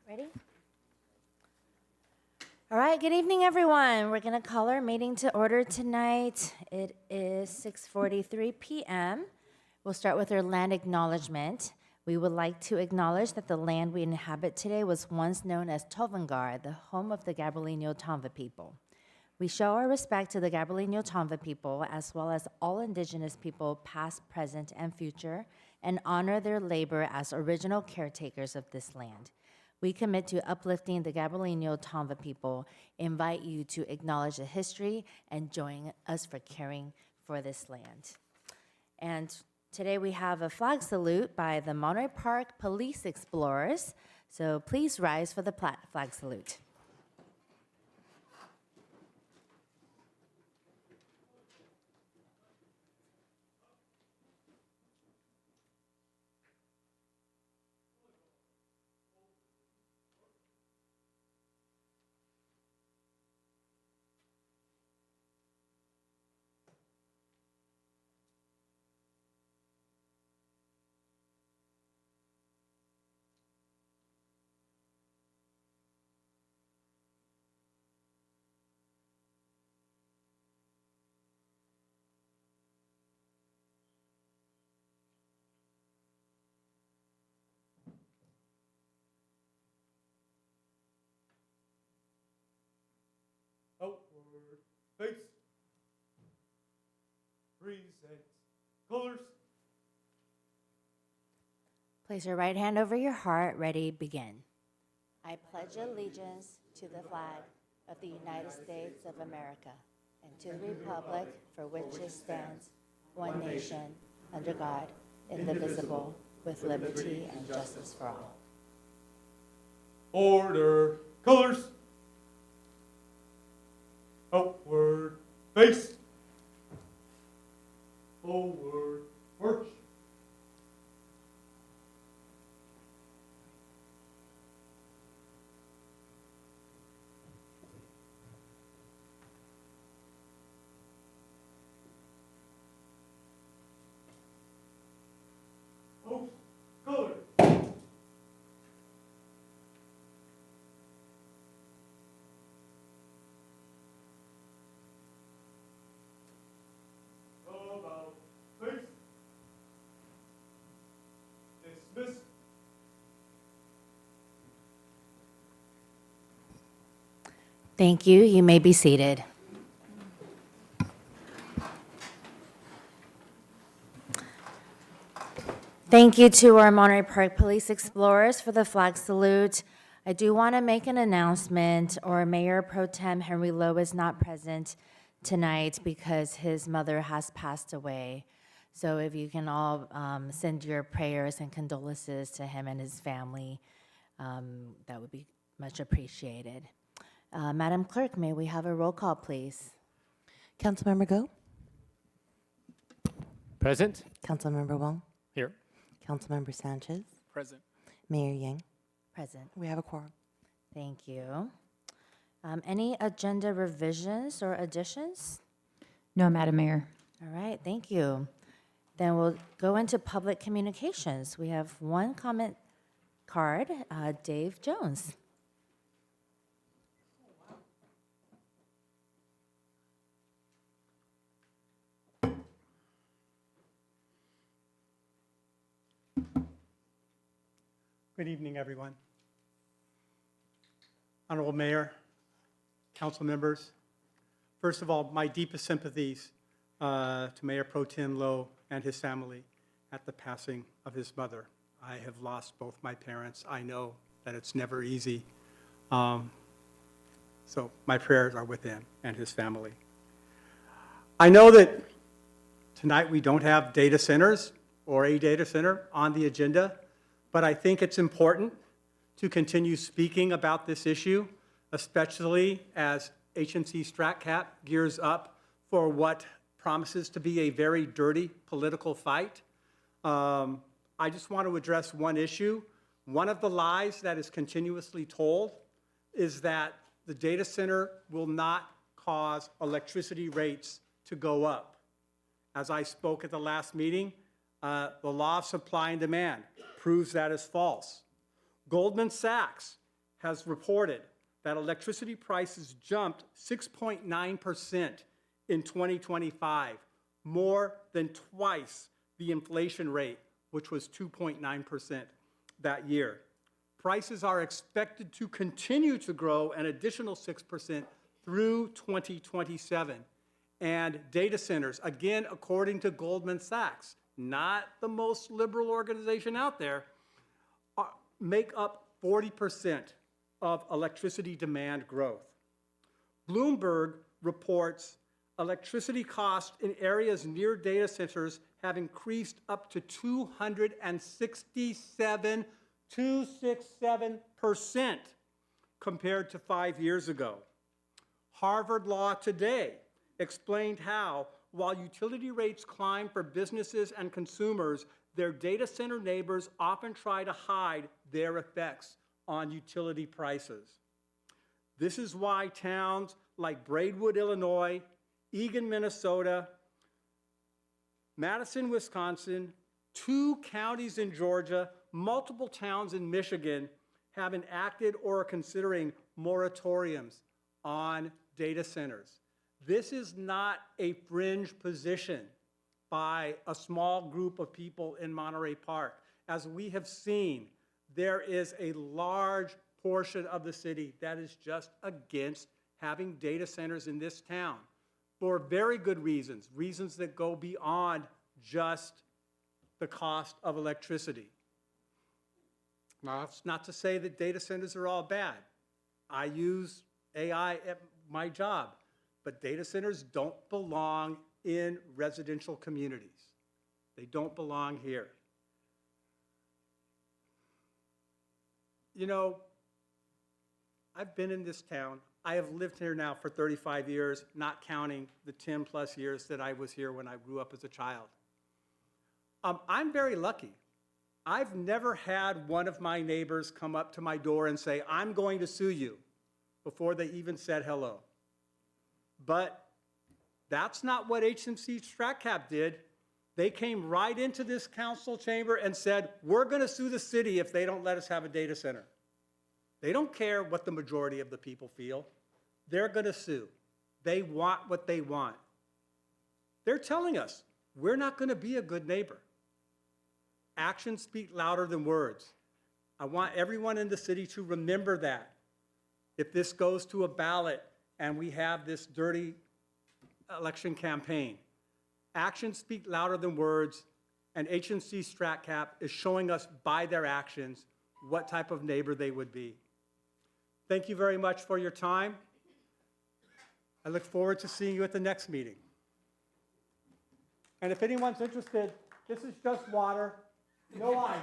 Ready? All right, good evening, everyone. We're going to call our meeting to order tonight. It is 6:43 p.m. We'll start with our land acknowledgement. We would like to acknowledge that the land we inhabit today was once known as Tovangar, the home of the Gabrielino Tonva people. We show our respect to the Gabrielino Tonva people, as well as all indigenous people, past, present, and future, and honor their labor as original caretakers of this land. We commit to uplifting the Gabrielino Tonva people, invite you to acknowledge the history, and join us for caring for this land. And today we have a flag salute by the Monterey Park Police Explorers. So please rise for the flag salute. Outward, face, present, colors. Place your right hand over your heart. Ready, begin. I pledge allegiance to the flag of the United States of America and to the republic for which it stands, one nation, under God, indivisible, with liberty and justice for all. Order, colors. Outward, face. Forward, march. Oath, colors. About face. Dismiss. Thank you. You may be seated. Thank you to our Monterey Park Police Explorers for the flag salute. I do want to make an announcement. Our Mayor Pro Tem Henry Lowe is not present tonight because his mother has passed away. So if you can all send your prayers and condolences to him and his family, that would be much appreciated. Madam Clerk, may we have a roll call, please? Councilmember Go, Present. Councilmember Wong, Here. Councilmember Sanchez, Present. Mayor Yang. Present. We have a quorum. Thank you. Any agenda revisions or additions? No, Madam Mayor. All right, thank you. Then we'll go into public communications. We have one comment card, Dave Jones. Good evening, everyone. Honorable Mayor, council members, first of all, my deepest sympathies to Mayor Pro Tem Lowe and his family at the passing of his mother. I have lost both my parents. I know that it's never easy. So my prayers are with him and his family. I know that tonight we don't have data centers or a data center on the agenda, but I think it's important to continue speaking about this issue, especially as HMC StratCap gears up for what promises to be a very dirty political fight. I just want to address one issue. One of the lies that is continuously told is that the data center will not cause electricity rates to go up. As I spoke at the last meeting, the law of supply and demand proves that is false. Goldman Sachs has reported that electricity prices jumped 6.9% in 2025, more than twice the inflation rate, which was 2.9% that year. Prices are expected to continue to grow an additional 6% through 2027. And data centers, again, according to Goldman Sachs, not the most liberal organization out there, make up 40% of electricity demand growth. Bloomberg reports electricity costs in areas near data centers have increased up to 267% compared to 5 years ago. Harvard Law Today explained how, while utility rates climb for businesses and consumers, their data center neighbors often try to hide their effects on utility prices. This is why towns like Braidwood, Illinois, Eagan, Minnesota, Madison, Wisconsin, 2 counties in Georgia, multiple towns in Michigan have enacted or are considering moratoriums on data centers. This is not a fringe position by a small group of people in Monterey Park. As we have seen, there is a large portion of the city that is just against having data centers in this town for very good reasons, reasons that go beyond just the cost of electricity. Now, that's not to say that data centers are all bad. I use AI at my job, but data centers don't belong in residential communities. They don't belong here. You know, I've been in this town. I have lived here now for 35 years, not counting the 10 plus years that I was here when I grew up as a child. I'm very lucky. I've never had one of my neighbors come up to my door and say, "I'm going to sue you," before they even said hello. But that's not what HMC StratCap did. They came right into this council chamber and said, "We're going to sue the city if they don't let us have a data center." They don't care what the majority of the people feel. They're going to sue. They want what they want. They're telling us, we're not going to be a good neighbor. Actions speak louder than words. I want everyone in the city to remember that. If this goes to a ballot and we have this dirty election campaign, actions speak louder than words, and HMC StratCap is showing us by their actions what type of neighbor they would be. Thank you very much for your time. I look forward to seeing you at the next meeting. And if anyone's interested, this is just water, no ice.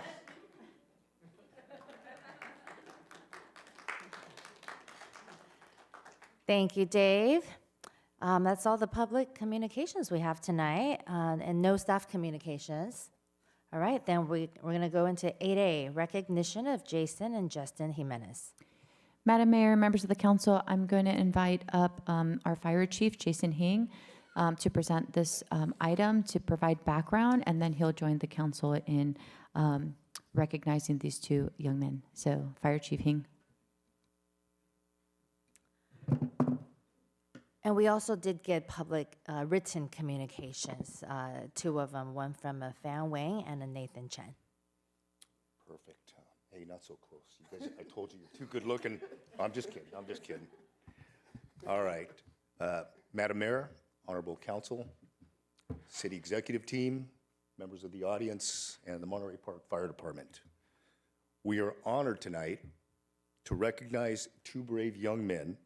Thank you, Dave. That's all the public communications we have tonight, and no staff communications. All right, then we're going to go into 8A, recognition of Jason and Justin Jimenez. Madam Mayor, members of the council, I'm going to invite up our fire chief, Jason Hing, to present this item to provide background, and then he'll join the council in recognizing these 2 young men. So, Fire Chief Hing. And we also did get public written communications, 2 of them, one from a Fan Wang and a Nathan Chen. Perfect. Hey, not so close. You guys, I told you you're too good looking. I'm just kidding. I'm just kidding. All right. Madam Mayor, Honorable Council, City Executive Team, members of the audience, and the Monterey Park Fire Department. We are honored tonight to recognize 2 brave young men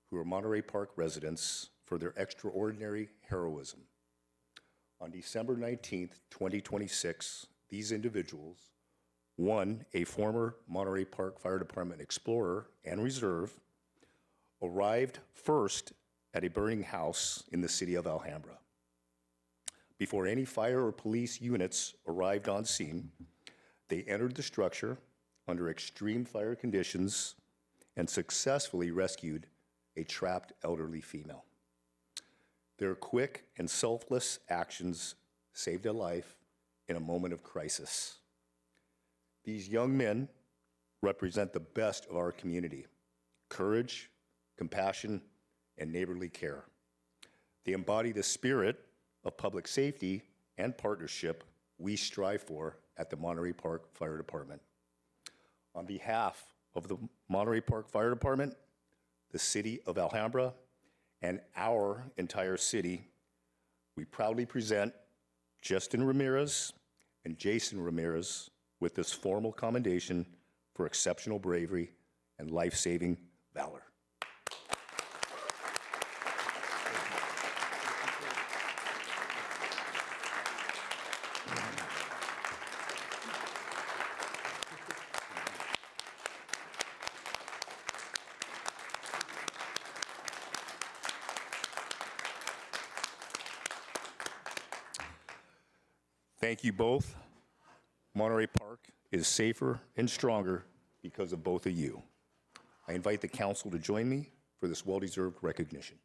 who are Monterey Park residents for their extraordinary heroism. On December 19th, 2026, these individuals, one, a former Monterey Park Fire Department explorer and reserve, arrived first at a burning house in the city of Alhambra. Before any fire or police units arrived on scene, they entered the structure under extreme fire conditions and successfully rescued a trapped elderly female. Their quick and selfless actions saved a life in a moment of crisis. These young men represent the best of our community: courage, compassion, and neighborly care. They embody the spirit of public safety and partnership we strive for at the Monterey Park Fire Department. On behalf of the Monterey Park Fire Department, the City of Alhambra, and our entire city, we proudly present Justin Ramirez and Jason Ramirez with this formal commendation for exceptional bravery and life-saving valor. Thank you both. Monterey Park is safer and stronger because of both of you. I invite the council to join me for this well-deserved recognition.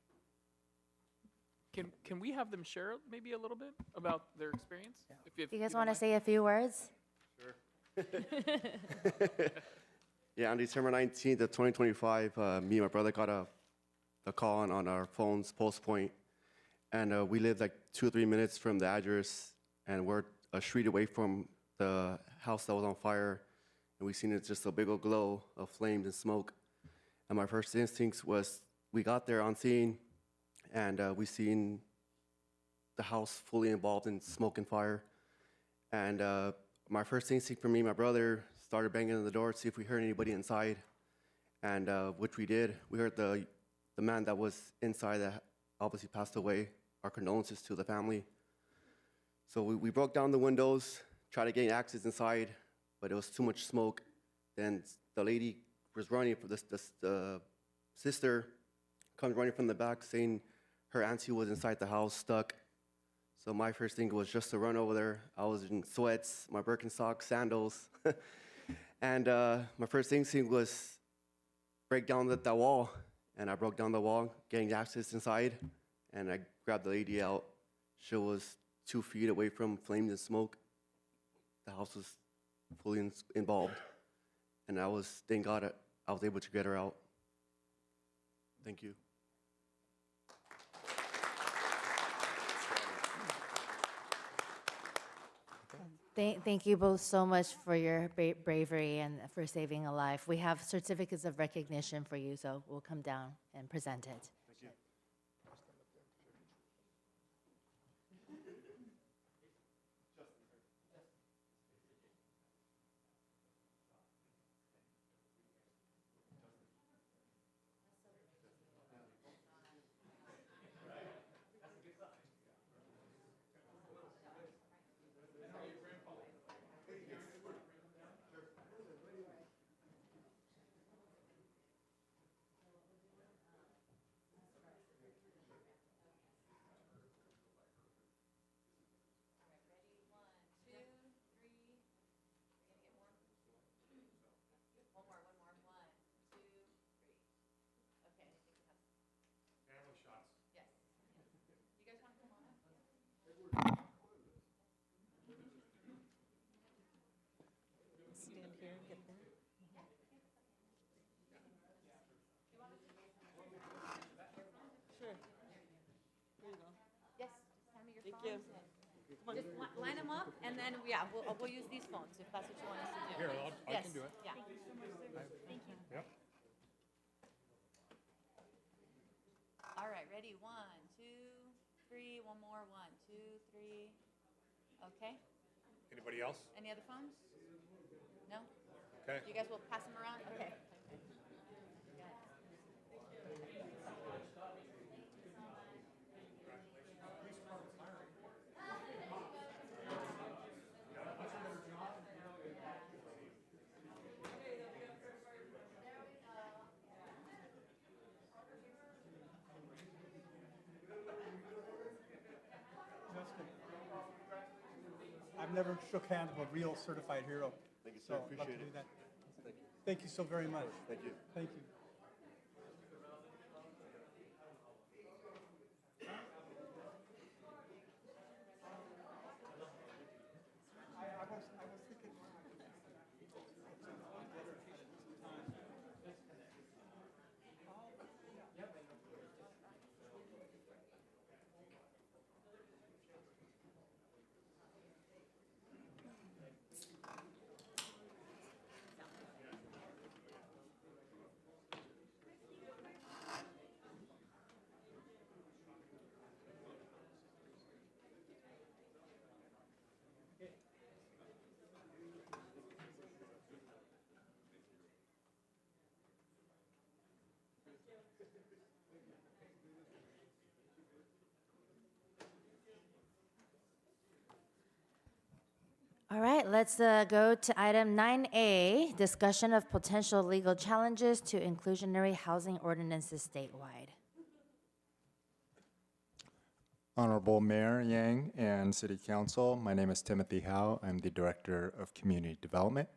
Can we have them share maybe a little bit about their experience? If Do you guys don't want to mind? say a few words? Yeah, on December 19th of 2025, me and my brother got a call on our phones, Post Point, and we lived like 2 or 3 minutes from the address, and we're a street away from the house that was on fire, and we seen it just a big old glow of flames and smoke. And my first instinct was, we got there on scene, and we seen the house fully involved in smoke and fire. And my first instinct for me and my brother started banging on the door to see if we heard anybody inside, and which we did. We heard the man that was inside that obviously passed away. Our condolences to the family. So we broke down the windows, tried to gain access inside, but it was too much smoke. Then the lady was running, the sister comes running from the back saying her auntie was inside the house stuck. So my first thing was just to run over there. I was in sweats, my Birkenstocks, sandals. And my first instinct was break down that wall. And I broke down the wall, getting access inside, and I grabbed the lady out. She was 2 feet away from flames and smoke. The house was fully involved. And thank God, I was able to get her out. Thank you. Thank you both so much for your bravery and for saving a life. We have certificates of recognition for you, so we'll come down and present it. Thank you. Yes, hand me your phones. Just line them up, and then, yeah, we'll use these phones, if that's what you want us to do. Here, I can do it. Yeah. Yep. All right, ready? 1, 2, 3. One more. 1, 2, 3. Okay. Anybody else? Any other phones? No? Okay. You guys will pass them around? Okay. I've never shook hands with a real certified hero. Thank you, So sir. I'd love to Appreciate do it. that. Thank you so very much. Thank you. Thank you. I was thinking. right, let's go to item 9A, discussion of potential legal challenges to inclusionary housing ordinances statewide. Honorable Mayor Yang and City Council, my name is Timothy Howe. I'm the Director of Community Development.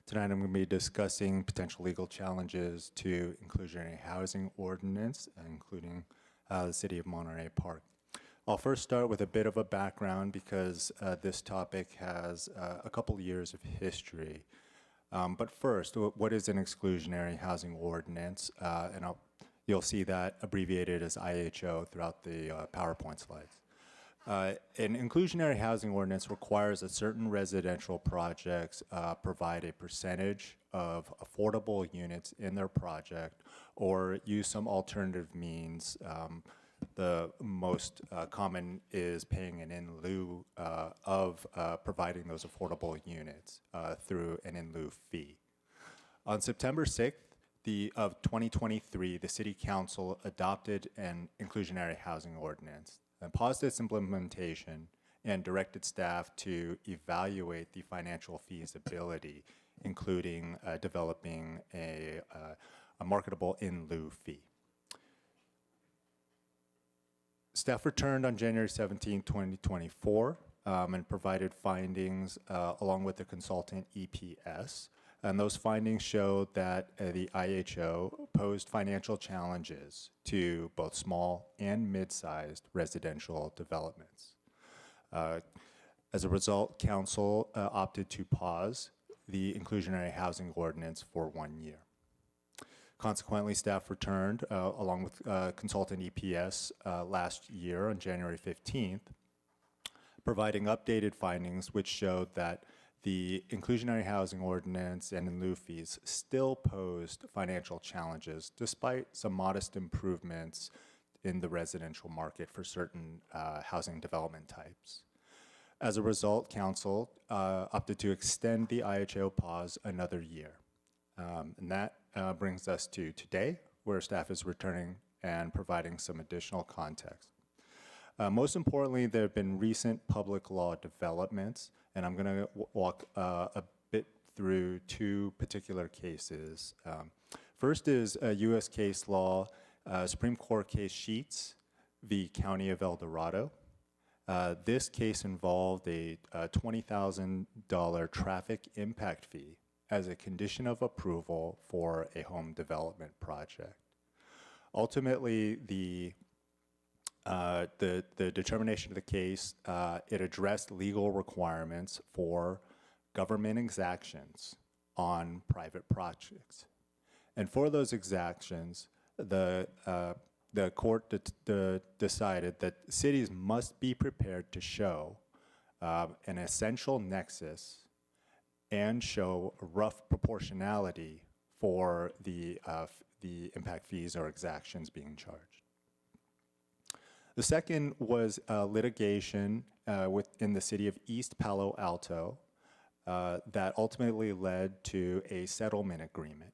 Tonight I'm going to be discussing potential legal challenges to inclusionary housing ordinance, including the City of Monterey Park. I'll first start with a bit of a background because this topic has a couple years of history. But first, what is an exclusionary housing ordinance? You'll see that abbreviated as IHO throughout the PowerPoint slides. An inclusionary housing ordinance requires that certain residential projects provide a percentage of affordable units in their project or use some alternative means. The most common is paying an in lieu of providing those affordable units through an in lieu fee. On September 6th of 2023, the City Council adopted an inclusionary housing ordinance and paused its implementation and directed staff to evaluate the financial feasibility, including developing a marketable in lieu fee. Staff returned on January 17, 2024, and provided findings along with the consultant EPS. And those findings showed that the IHO posed financial challenges to both small and mid-sized residential developments. As a result, Council opted to pause the inclusionary housing ordinance for 1 year. Consequently, staff returned along with consultant EPS last year on January 15th, providing updated findings which showed that the inclusionary housing ordinance and in lieu fees still posed financial challenges despite some modest improvements in the residential market for certain housing development types. As a result, Council opted to extend the IHO pause another year. And that brings us to today, where staff is returning and providing some additional context. Most importantly, there have been recent public law developments, and I'm going to walk a bit through two particular cases. First is a U.S. case law, Supreme Court case Sheets v. County of El Dorado. This case involved a $20,000 traffic impact fee as a condition of approval for a home development project. Ultimately, the determination of the case, it addressed legal requirements for government exactions on private projects. And for those exactions, the court decided that cities must be prepared to show an essential nexus and show rough proportionality for the impact fees or exactions being charged. The second was litigation within the city of East Palo Alto that ultimately led to a settlement agreement.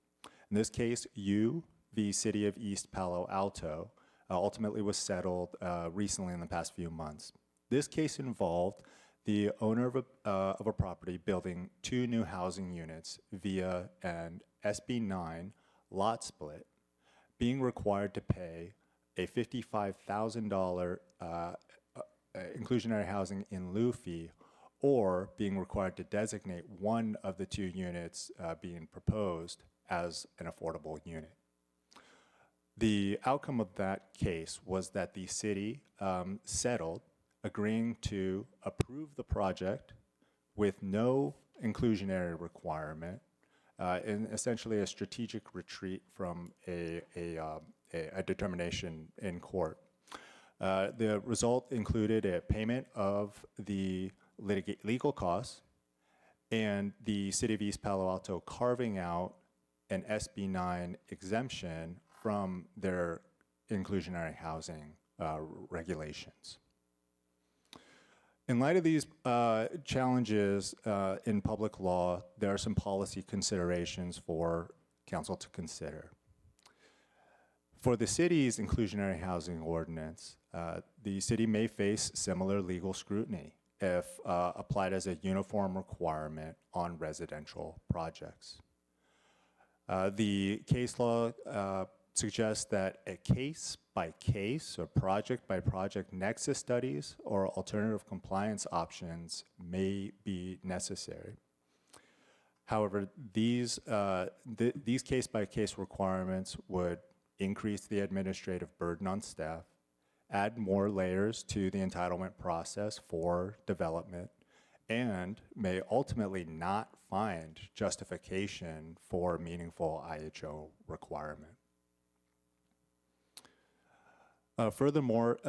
In this case, the city of East Palo Alto, ultimately was settled recently in the past few months. This case involved the owner of a property building 2 new housing units via an SB 9 lot split, being required to pay a $55,000 inclusionary housing in lieu fee, or being required to designate one of the 2 units being proposed as an affordable unit. The outcome of that case was that the city settled, agreeing to approve the project with no inclusionary requirement, in essentially a strategic retreat from a determination in court. The result included a payment of the legal costs and the city of East Palo Alto carving out an SB 9 exemption from their inclusionary housing regulations. In light of these challenges in public law, there are some policy considerations for council to consider. For the city's inclusionary housing ordinance, the city may face similar legal scrutiny if applied as a uniform requirement on residential projects. The case law suggests that a case-by-case or project-by-project nexus studies or alternative compliance options may be necessary. However, these case-by-case requirements would increase the administrative burden on staff, add more layers to the entitlement process for development, and may ultimately not find justification for meaningful IHO requirement. Furthermore,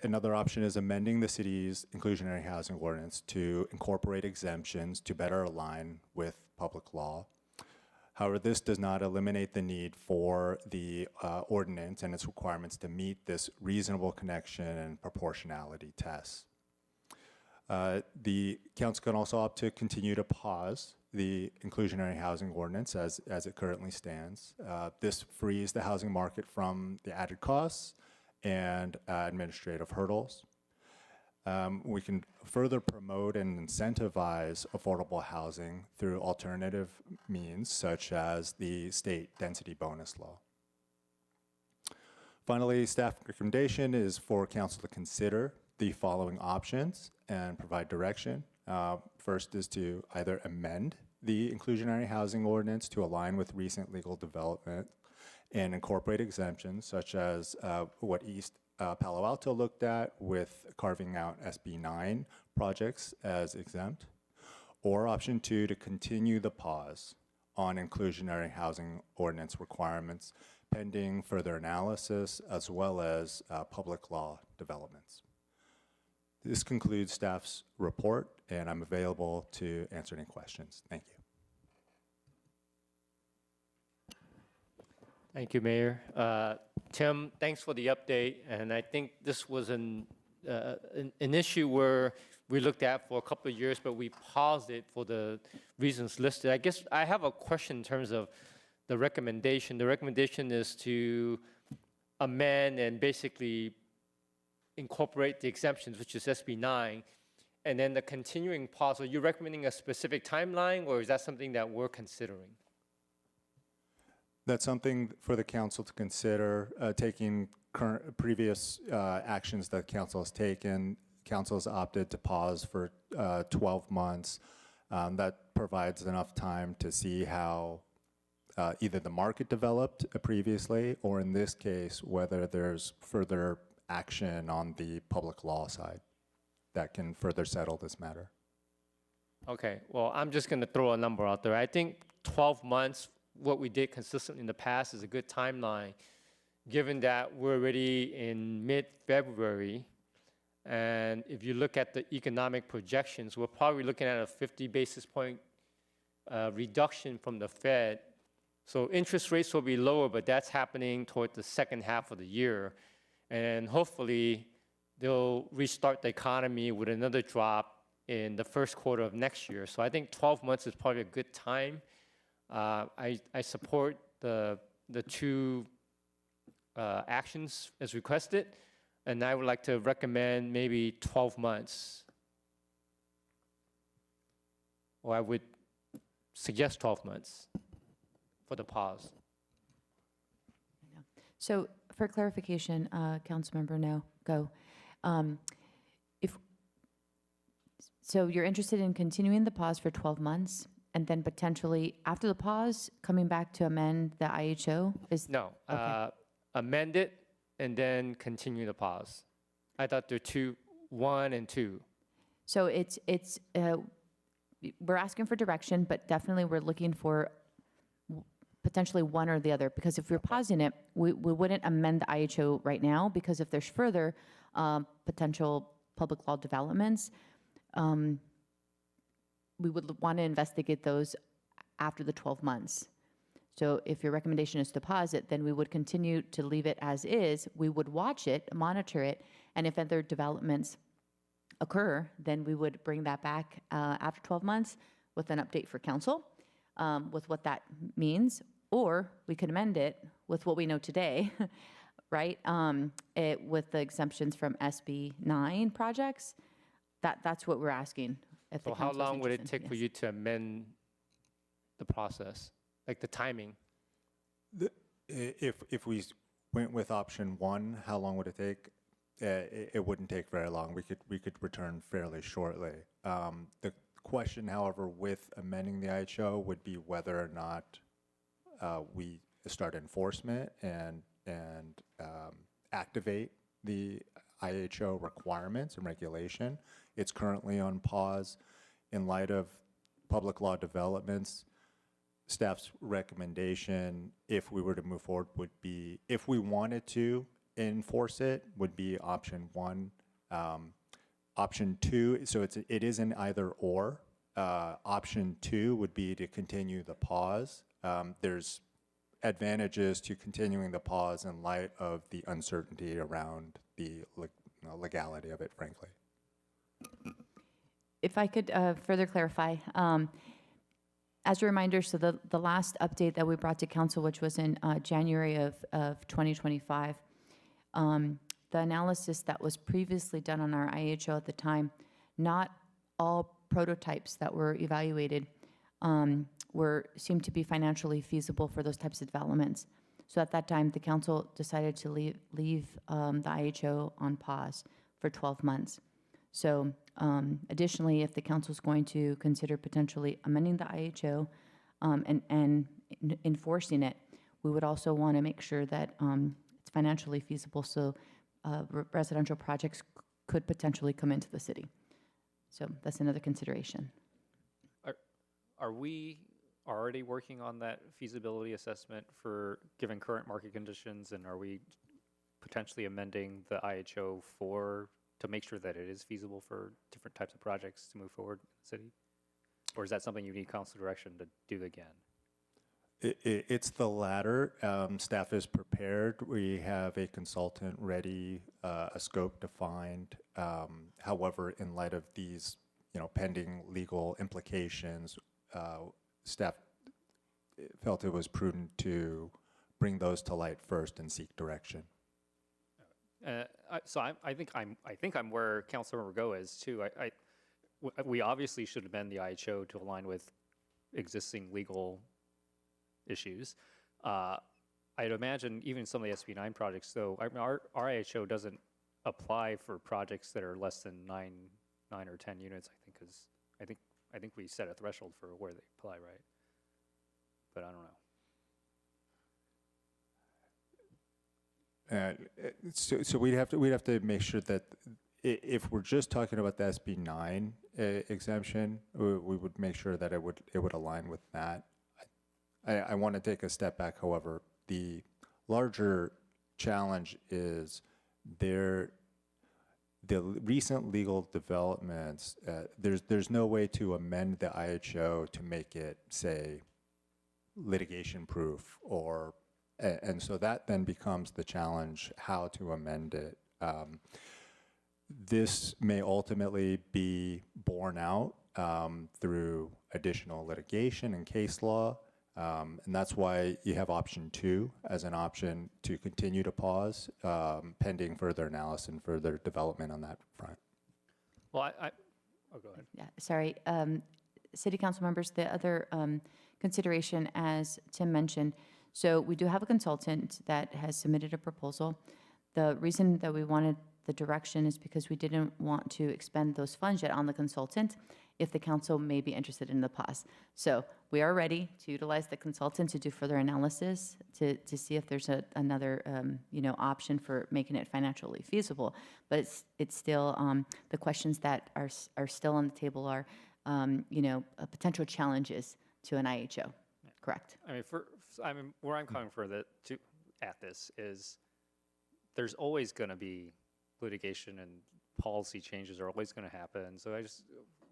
another option is amending the city's inclusionary housing ordinance to incorporate exemptions to better align with public law. However, this does not eliminate the need for the ordinance and its requirements to meet this reasonable connection and proportionality tests. The council can also opt to continue to pause the inclusionary housing ordinance as it currently stands. This frees the housing market from the added costs and administrative hurdles. We can further promote and incentivize affordable housing through alternative means, such as the state density bonus law. Finally, staff recommendation is for council to consider the following options and provide direction. First is to either amend the inclusionary housing ordinance to align with recent legal development and incorporate exemptions, such as what East Palo Alto looked at with carving out SB 9 projects as exempt, or option 2, to continue the pause on inclusionary housing ordinance requirements pending further analysis as well as public law developments. This concludes staff's report, and I'm available to answer any questions. Thank you. Thank you, Mayor. Tim, thanks for the update. And I think this was an issue where we looked at for a couple of years, but we paused it for the reasons listed. I guess I have a question in terms of the recommendation. The recommendation is to amend and basically incorporate the exemptions, which is SB 9, and then the continuing pause. Are you recommending a specific timeline, or is that something that we're considering? That's something for the council to consider, taking previous actions that council has taken. Council has opted to pause for 12 months. That provides enough time to see how either the market developed previously, or in this case, whether there's further action on the public law side that can further settle this matter. Okay, well, I'm just going to throw a number out there. I think 12 months, what we did consistently in the past, is a good timeline, given that we're already in mid-February. And if you look at the economic projections, we're probably looking at a 50 basis point reduction from the Fed. So interest rates will be lower, but that's happening toward the second half of the year. And hopefully, they'll restart the economy with another drop in the first quarter of next year. So I think 12 months is probably a good time. I support the two actions as requested, and I would like to recommend maybe 12 months. Or I would suggest 12 months for the pause. So for clarification, Councilmember Go. So you're interested in continuing the pause for 12 months and then potentially after the pause coming back to amend the IHO? No, Okay. amend it and then continue the pause. I thought there are 1 and 2. So we're asking for direction, but definitely we're looking for potentially one or the other, because if we're pausing it, we wouldn't amend the IHO right now, because if there's further potential public law developments, we would want to investigate those after the 12 months. So if your recommendation is to pause it, then we would continue to leave it as is. We would watch it, monitor it, and if other developments occur, then we would bring that back after 12 months with an update for council with what that means, or we could amend it with what we know today, right? With the exemptions from SB 9 projects, That's what we're asking. If the So how council is long would it interested, take for yes. you to amend the process? Like the timing? If we went with option one, how long would it take? It wouldn't take very long. We could return fairly shortly. The question, however, with amending the IHO would be whether or not we start enforcement and activate the IHO requirements and regulation. It's currently on pause in light of public law developments. Staff's recommendation, if we were to move forward, would be, if we wanted to enforce it, would be option one. Option two, so it is an either or. Option two would be to continue the pause. There's advantages to continuing the pause in light of the uncertainty around the legality of it, frankly. If I could further clarify, as a reminder, so the last update that we brought to council, which was in January of 2025, the analysis that was previously done on our IHO at the time, not all prototypes that were evaluated seemed to be financially feasible for those types of developments. So at that time, the council decided to leave the IHO on pause for 12 months. So additionally, if the council is going to consider potentially amending the IHO and enforcing it, we would also want to make sure that it's financially feasible so residential projects could potentially come into the city. So that's another consideration. Are we already working on that feasibility assessment for, given current market conditions, and are we potentially amending the IHO to make sure that it is feasible for different types of projects to move forward in the city? Or is that something you need council direction to do again? It's the latter. Staff is prepared. We have a consultant ready, a scope defined. However, in light of these, pending legal implications, staff felt it was prudent to bring those to light first and seek direction. So I think I'm where Councilmember Go is too. We obviously should amend the IHO to align with existing legal issues. I'd imagine even some of the SB9 projects, though, our IHO doesn't apply for projects that are less than 9 or 10 units. I think we set a threshold for where they apply, right? But I don't know. So we'd have to make sure that if we're just talking about the SB9 exemption, we would make sure that it would align with that. I want to take a step back, however. The larger challenge is the recent legal developments. There's no way to amend the IHO to make it, say, litigation proof, and so that then becomes the challenge, how to amend it. This may ultimately be borne out through additional litigation and case law. And that's why you have option two as an option to continue to pause pending further analysis and further development on that front. Well, oh, go ahead. Yeah, sorry. City council members, the other consideration, as Tim mentioned, so we do have a consultant that has submitted a proposal. The reason that we wanted the direction is because we didn't want to expend those funds yet on the consultant if the council may be interested in the pause. So we are ready to utilize the consultant to do further analysis to see if there's another option for making it financially feasible. But it's still the questions that are still on the table are potential challenges to an IHO. Correct. Where I'm coming at this is there's always going to be litigation and policy changes are always going to happen. So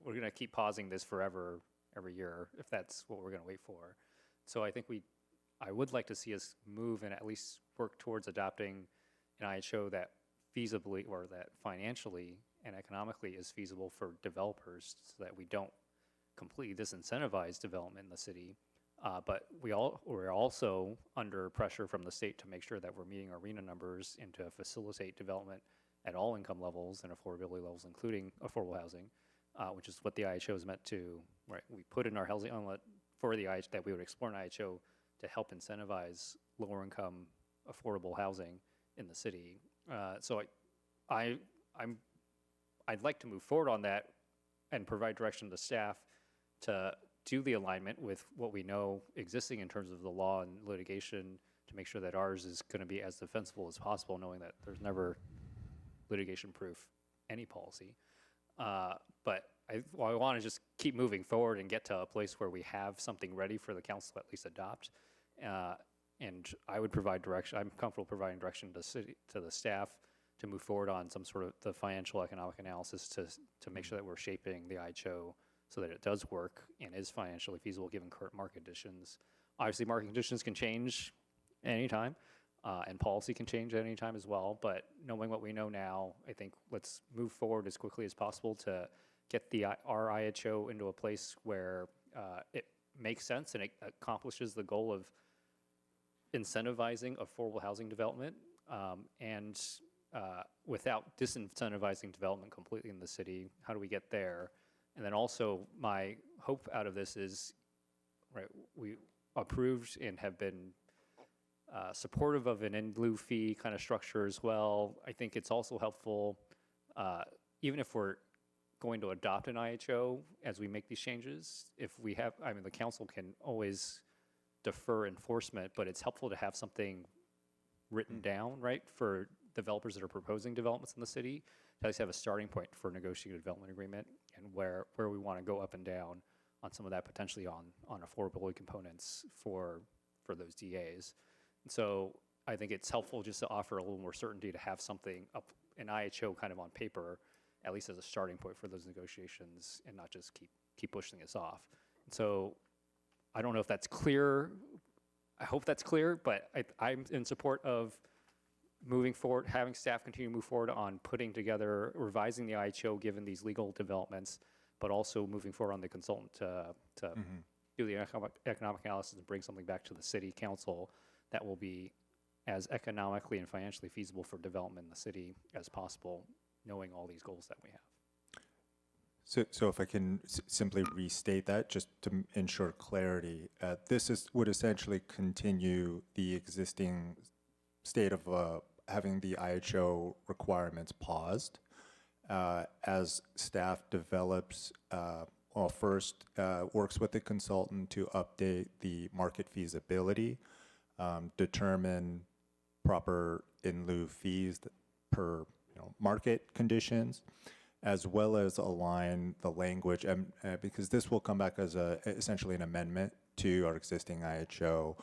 we're going to keep pausing this forever, every year, if that's what we're going to wait for. So I think I would like to see us move and at least work towards adopting an IHO that feasibly or that financially and economically is feasible for developers so that we don't completely disincentivize development in the city. But we're also under pressure from the state to make sure that we're meeting our RENA numbers and to facilitate development at all income levels and affordability levels, including affordable housing, which is what the IHO is meant to, right? We put in our housing outlet for the IHO, that we would explore an IHO to help incentivize lower income affordable housing in the city. So I'd like to move forward on that and provide direction to staff to do the alignment with what we know existing in terms of the law and litigation, to make sure that ours is going to be as defensible as possible, knowing that there's never litigation-proof any policy. But I want to just keep moving forward and get to a place where we have something ready for the council to at least adopt. And I would provide direction. I'm comfortable providing direction to the staff to move forward on some sort of the financial economic analysis to make sure that we're shaping the IHO so that it does work and is financially feasible given current market conditions. Obviously, market conditions can change anytime, and policy can change at any time as well. But knowing what we know now, I think let's move forward as quickly as possible to get our IHO into a place where it makes sense and it accomplishes the goal of incentivizing affordable housing development and without disincentivizing development completely in the city. How do we get there? And then also my hope out of this is, right, we approved and have been supportive of an in lieu fee kind of structure as well. I think it's also helpful, even if we're going to adopt an IHO as we make these changes, if we have, I mean, the council can always defer enforcement, but it's helpful to have something written down, right, for developers that are proposing developments in the city, to at least have a starting point for negotiating a development agreement and where we want to go up and down on some of that, potentially on affordability components for those DAs. And so I think it's helpful just to offer a little more certainty, to have something up, an IHO kind of on paper, at least as a starting point for those negotiations, and not just keep pushing this off. And so I don't know if that's clear. I hope that's clear, but I'm in support of moving forward, having staff continue to move forward on putting together, revising the IHO given these legal developments, but also moving forward on the consultant to do the economic analysis and bring something back to the city council that will be as economically and financially feasible for development in the city as possible, knowing all these goals that we have. So if I can simply restate that, just to ensure clarity, this would essentially continue the existing state of having the IHO requirements paused as staff develops, first works with the consultant to update the market feasibility, determine proper in lieu fees per market conditions, as well as align the language, because this will come back as essentially an amendment to our existing IHO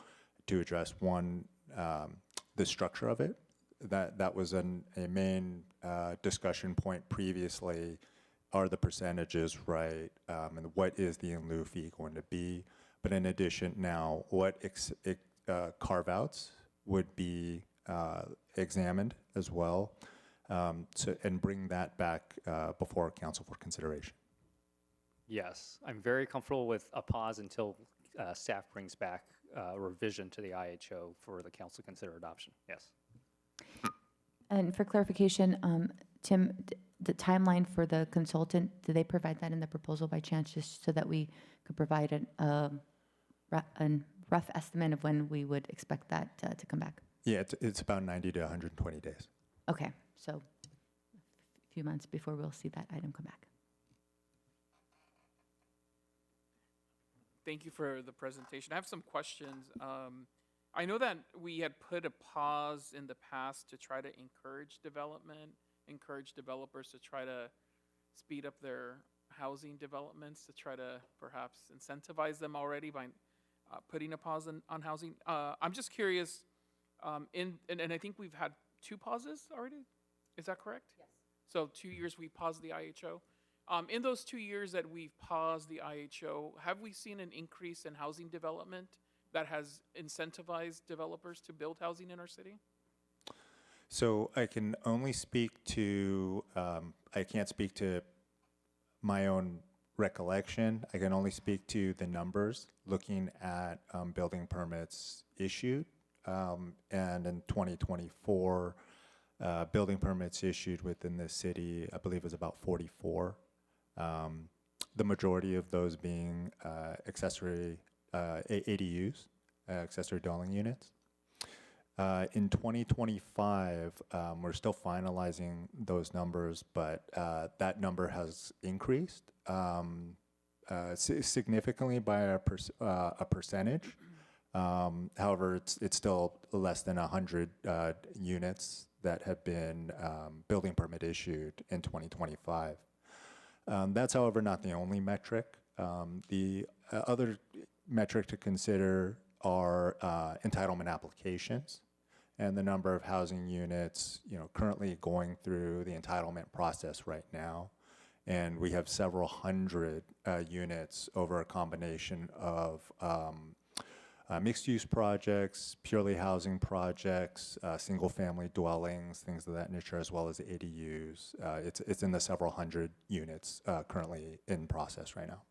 to address one, the structure of it. That was a main discussion point previously. Are the percentages right, and what is the in lieu fee going to be? But in addition, now what carve-outs would be examined as well, and bring that back before council for consideration. Yes, I'm very comfortable with a pause until staff brings back a revision to the IHO for the council to consider adoption. Yes. And for clarification, Tim, the timeline for the consultant, did they provide that in the proposal by chance, just so that we could provide a rough estimate of when we would expect that to come back? Yeah, it's about 90 to 120 days. Okay, so a few months before we'll see that item come back. Thank you for the presentation. I have some questions. I know that we had put a pause in the past to try to encourage development, encourage developers to try to speed up their housing developments, to try to perhaps incentivize them already by putting a pause on housing. I'm just curious, and I think we've had 2 pauses already. Is that correct? Yes. So 2 years we paused the IHO. In those 2 years that we've paused the IHO, have we seen an increase in housing development that has incentivized developers to build housing in our city? So I can only speak to, I can't speak to my own recollection. I can only speak to the numbers, looking at building permits issued. And in 2024, building permits issued within the city, I believe, is about 44. The majority of those being accessory ADUs, accessory dwelling units. In 2025, we're still finalizing those numbers, but that number has increased significantly by a percentage. However, it's still less than 100 units that have been building permit issued in 2025. That's, however, not the only metric. The other metric to consider are entitlement applications and the number of housing units, currently going through the entitlement process right now. And we have several hundred units over a combination of mixed-use projects, purely housing projects, single-family dwellings, things of that nature, as well as ADUs. It's in the several hundred units currently in process right now.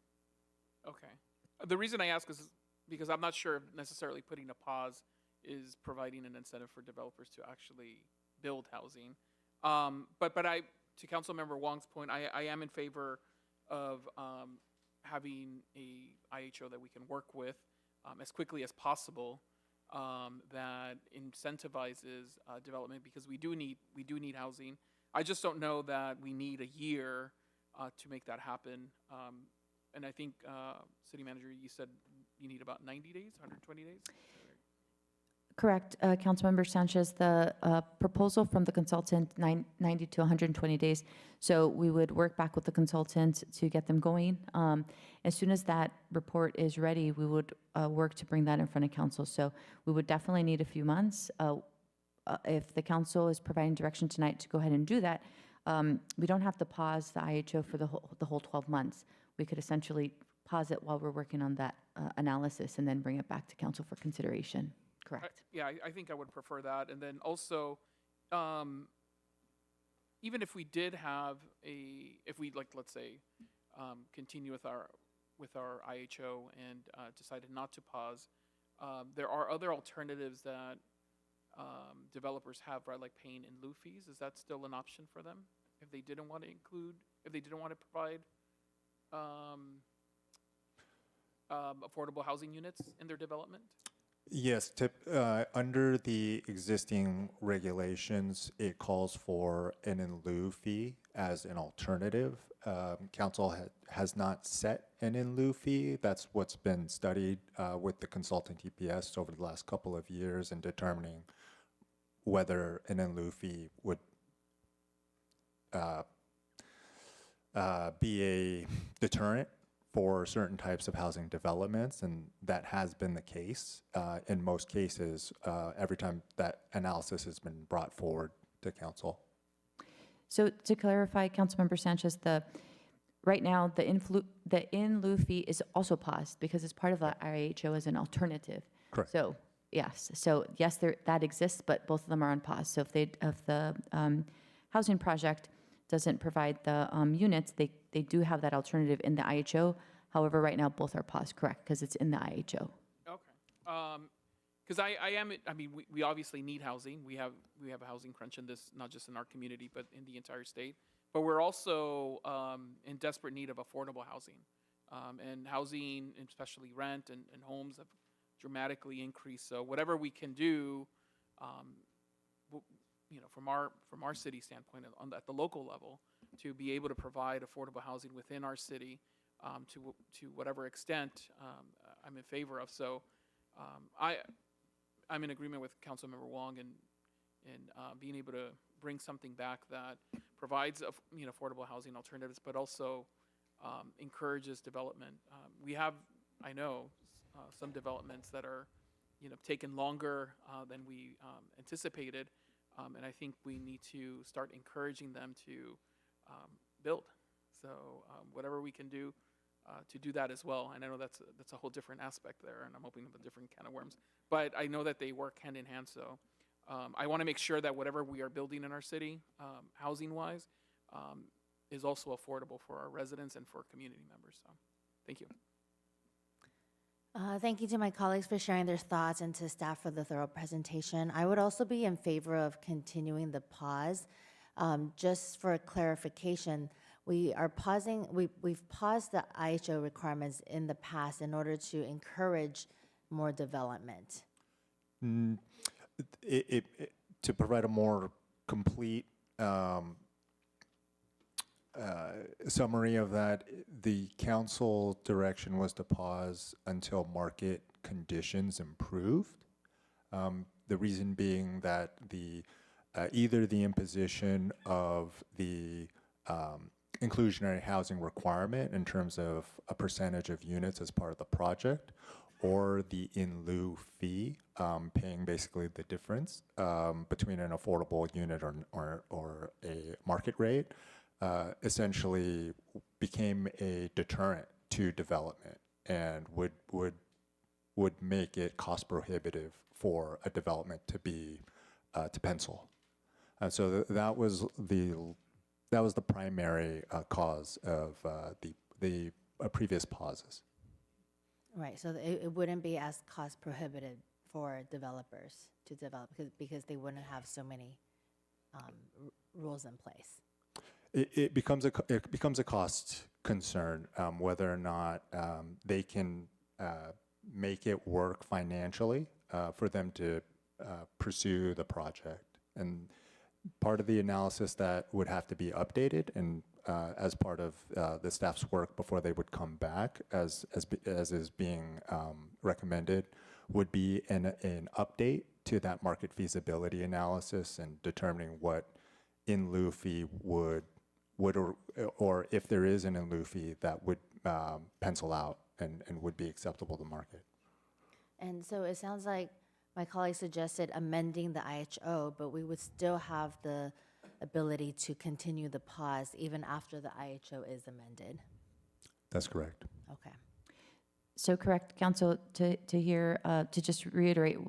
Okay. The reason I ask is because I'm not sure if necessarily putting a pause is providing an incentive for developers to actually build housing. But to Councilmember Wong's point, I am in favor of having a IHO that we can work with as quickly as possible that incentivizes development, because we do need housing. I just don't know that we need a year to make that happen. And I think, City Manager, you said you need about 90 days, 120 days? Correct, Councilmember Sanchez. The proposal from the consultant, 90 to 120 days. So we would work back with the consultant to get them going. As soon as that report is ready, we would work to bring that in front of council. So we would definitely need a few months. If the council is providing direction tonight to go ahead and do that, we don't have to pause the IHO for the whole 12 months. We could essentially pause it while we're working on that analysis and then bring it back to council for consideration. Correct. Yeah, I think I would prefer that. And then also, even if we did have if we, like, let's say, continue with our IHO and decided not to pause, there are other alternatives that developers have, right, like paying in lieu fees. Is that still an option for them if they didn't want to provide affordable housing units in their development? Yes, under the existing regulations, it calls for an in lieu fee as an alternative. Council has not set an in lieu fee. That's what's been studied with the consultant EPS over the last couple of years in determining whether an in lieu fee would be a deterrent for certain types of housing developments, and that has been the case in most cases every time that analysis has been brought forward to council. So to clarify, Councilmember Sanchez, right now the in lieu fee is also paused because it's part of the IHO as an alternative. Correct. So yes, that exists, but both of them are on pause. So if the housing project doesn't provide the units, they do have that alternative in the IHO. However, right now both are paused, correct, because it's in the IHO. Okay. Because we obviously need housing. We have a housing crunch in this, not just in our community, but in the entire state. But we're also in desperate need of affordable housing. And housing, especially rent and homes, have dramatically increased. So whatever we can do, from our city standpoint, at the local level, to be able to provide affordable housing within our city, to whatever extent, I'm in favor of. So, I'm in agreement with Councilmember Wong in being able to bring something back that provides affordable housing alternatives, but also encourages development. We have, I know, some developments that are taken longer than we anticipated. And I think we need to start encouraging them to build. So whatever we can do to do that as well. And I know that's a whole different aspect there, and I'm opening up a different can of worms. But I know that they work hand in hand. So I want to make sure that whatever we are building in our city, housing-wise, is also affordable for our residents and for community members. So thank you. Thank you to my colleagues for sharing their thoughts and to staff for the thorough presentation. I would also be in favor of continuing the pause. Just for clarification, we've paused the IHO requirements in the past in order to encourage more development. To provide a more complete summary of that, the council direction was to pause until market conditions improved. The reason being that either the imposition of the inclusionary housing requirement in terms of a percentage of units as part of the project, or the in lieu fee, paying basically the difference between an affordable unit or a market rate, essentially became a deterrent to development and would make it cost prohibitive for a development to be to pencil. And so that was the primary cause of the previous pauses. Right, so it wouldn't be as cost prohibitive for developers to develop because they wouldn't have so many rules in place. It becomes a cost concern whether or not they can make it work financially for them to pursue the project. And part of the analysis that would have to be updated and as part of the staff's work before they would come back, as is being recommended, would be an update to that market feasibility analysis and determining what in lieu fee would or if there is an in lieu fee that would pencil out and would be acceptable to market. And so it sounds like my colleague suggested amending the IHO, but we would still have the ability to continue the pause even after the IHO is amended. That's correct. Okay. So correct, council, to just reiterate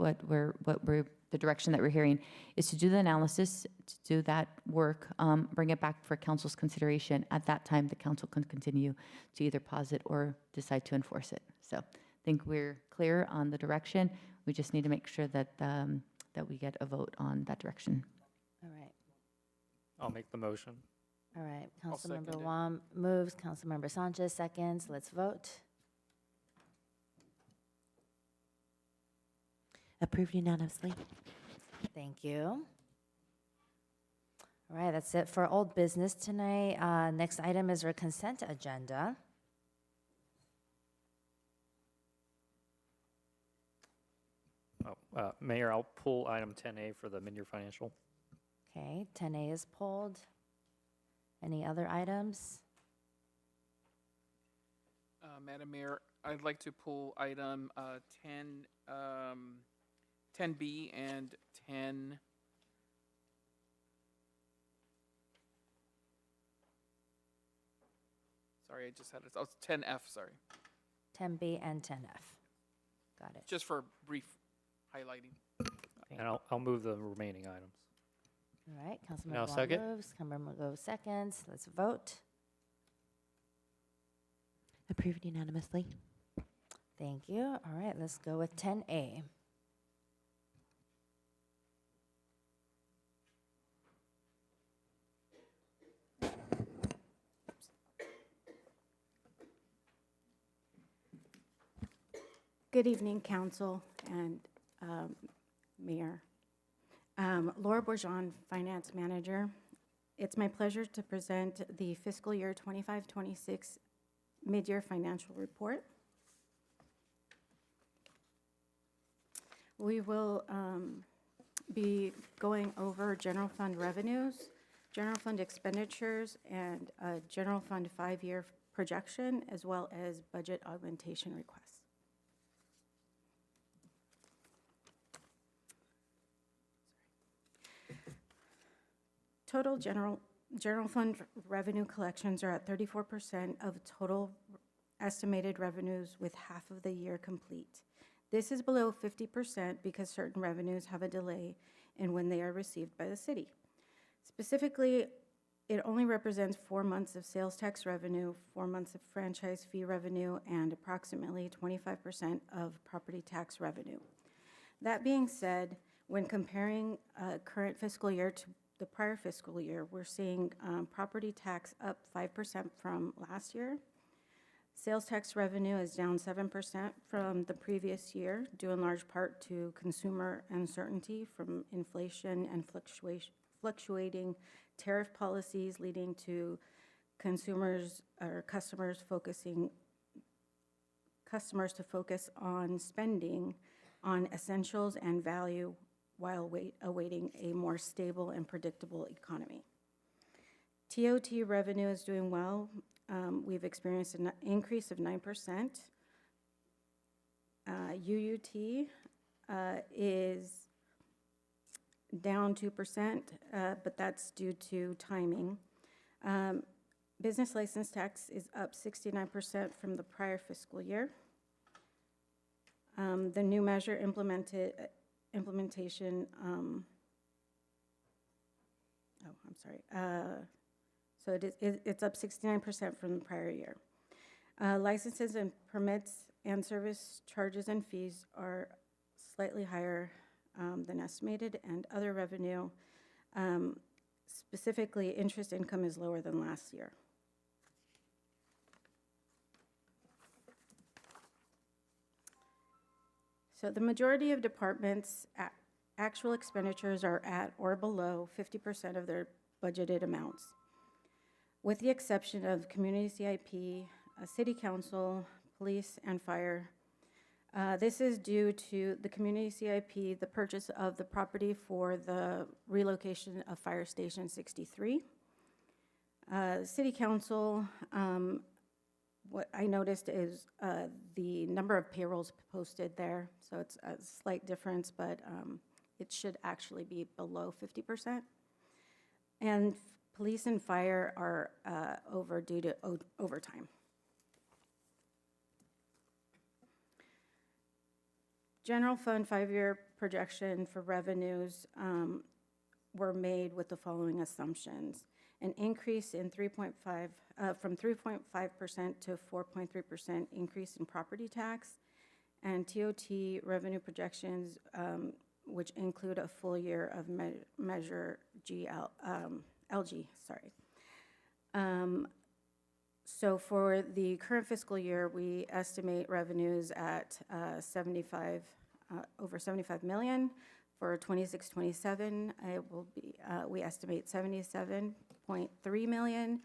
the direction that we're hearing is to do the analysis, to do that work, bring it back for council's consideration. At that time, the council can continue to either pause it or decide to enforce it. So I think we're clear on the direction. We just need to make sure that that we get a vote on that direction. All right. I'll make the motion. All right. I'll second Councilmember it. Wong moves. Councilmember Sanchez seconds. Let's vote. Approved unanimously. Thank you. All right, that's it for old business tonight. Next item is our consent agenda. Mayor, I'll pull item 10A for the mid-year financial. Okay, 10A is pulled. Any other items? Madam Mayor, I'd like to pull item 10B and 10. Sorry, I just had it. Oh, it's 10F, sorry. 10B and 10F. Got it. Just for brief highlighting. And I'll move the remaining items. All right, Councilmember Now Wong second. moves. Councilmember Go seconds. Let's vote. Approved unanimously. Thank you. All right, let's go with 10A. Good evening, Council and Mayor. Laura Bourgeon, Finance Manager. It's my pleasure to present the fiscal year 25-26 mid-year financial report. We will be going over general fund revenues, general fund expenditures, and general fund 5-year projection, as well as budget augmentation requests. Total general fund revenue collections are at 34% of total estimated revenues with half of the year complete. This is below 50% because certain revenues have a delay in when they are received by the city. Specifically, it only represents 4 months of sales tax revenue, 4 months of franchise fee revenue, and approximately 25% of property tax revenue. That being said, when comparing current fiscal year to the prior fiscal year, we're seeing property tax up 5% from last year. Sales tax revenue is down 7% from the previous year, due in large part to consumer uncertainty from inflation and fluctuating tariff policies, leading to customers to focus on spending on essentials and value while awaiting a more stable and predictable economy. TOT revenue is doing well. We've experienced an increase of 9%. UUT is down 2%, but that's due to timing. Business license tax is up 69% from the prior fiscal year. The new measure implementation, so it's up 69% from the prior year. Licenses and permits and service charges and fees are slightly higher than estimated, and other revenue, specifically interest income, is lower than last year. So the majority of departments' actual expenditures are at or below 50% of their budgeted amounts, with the exception of community CIP, city council, police, and fire. This is due to the community CIP, the purchase of the property for the relocation of Fire Station 63. City council, what I noticed is the number of payrolls posted there, so it's a slight difference, but it should actually be below 50%. And police and fire are over due to overtime. General fund 5-year projection for revenues were made with the following assumptions: an increase in from 3.5% to 4.3% increase in property tax, and TOT revenue projections, which include a full year of measure LG. So for the current fiscal year, we estimate revenues at over 75 million. For 26-27, it will be, we estimate 77.3 million.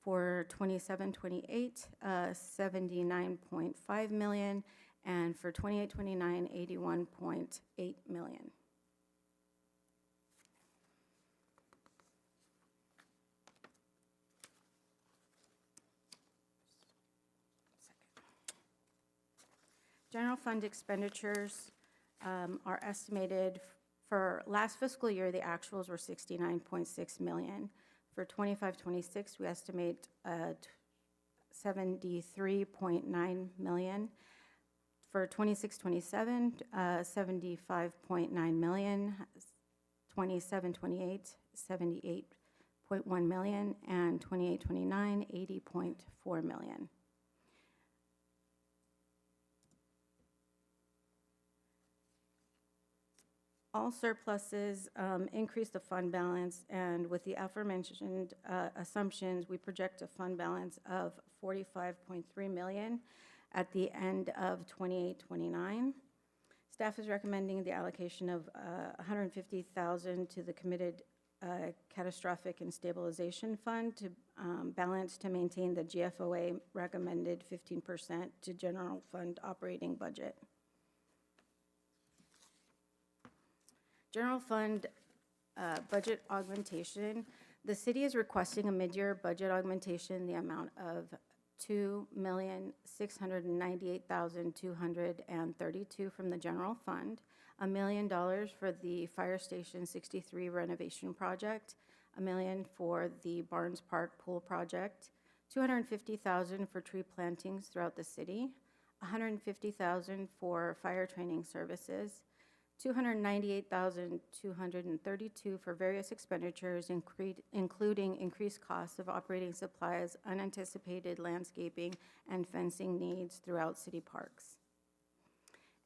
For 27-28, 79.5 million. And for 28-29, 81.8 million. General fund expenditures are estimated for last fiscal year. The actuals were 69.6 million. For 25-26, we estimate 73.9 million. For 26-27, 75.9 million. 27-28, 78.1 million, and 28-29, 80.4 million. All surpluses increase the fund balance, and with the aforementioned assumptions, we project a fund balance of 45.3 million at the end of 28-29. Staff is recommending the allocation of 150,000 to the committed catastrophic and stabilization fund to balance to maintain the GFOA recommended 15% to general fund operating budget. General fund budget augmentation. The city is requesting a mid-year budget augmentation in the amount of $2,698,232 from the general fund, $1 million for the Fire Station 63 renovation project, $1 million for the Barnes Park pool project, $250,000 for tree plantings throughout the city, $150,000 for fire training services, $298,232 for various expenditures, including increased costs of operating supplies, unanticipated landscaping, and fencing needs throughout city parks.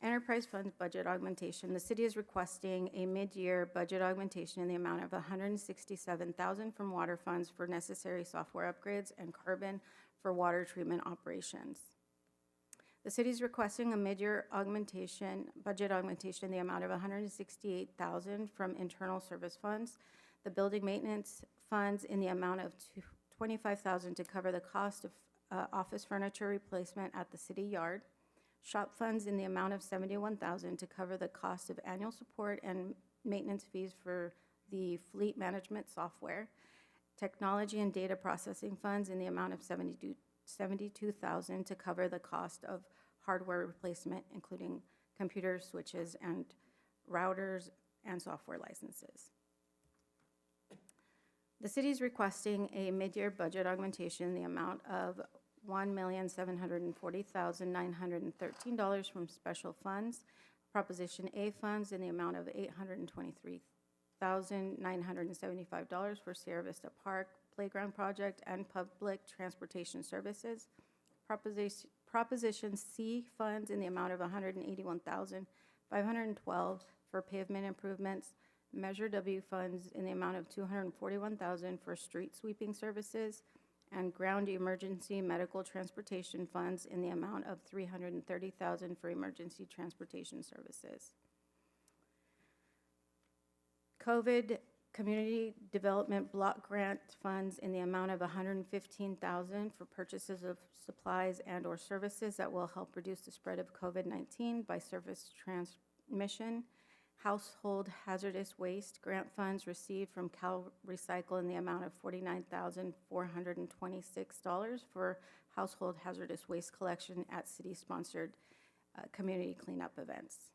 Enterprise Fund budget augmentation. The city is requesting a mid-year budget augmentation in the amount of $167,000 from water funds for necessary software upgrades and carbon for water treatment operations. The city is requesting a mid-year budget augmentation in the amount of $168,000 from internal service funds, the building maintenance funds in the amount of $25,000 to cover the cost of office furniture replacement at the city yard, shop funds in the amount of $71,000 to cover the cost of annual support and maintenance fees for the fleet management software, technology and data processing funds in the amount of $72,000 to cover the cost of hardware replacement, including computers, switches, and routers and software licenses. The city is requesting a mid-year budget augmentation in the amount of $1,740,913 from special funds, Proposition A funds in the amount of $823,975 for Sierra Vista Park Playground Project and Public Transportation Services, Proposition C funds in the amount of $181,512 for pavement improvements, Measure W funds in the amount of $241,000 for street sweeping services, and ground emergency medical transportation funds in the amount of $330,000 for emergency transportation services. COVID Community Development Block Grant funds in the amount of $115,000 for purchases of supplies and/or services that will help reduce the spread of COVID-19 by surface transmission. Household hazardous waste grant funds received from Cal Recycle in the amount of $49,426 for household hazardous waste collection at city-sponsored community cleanup events.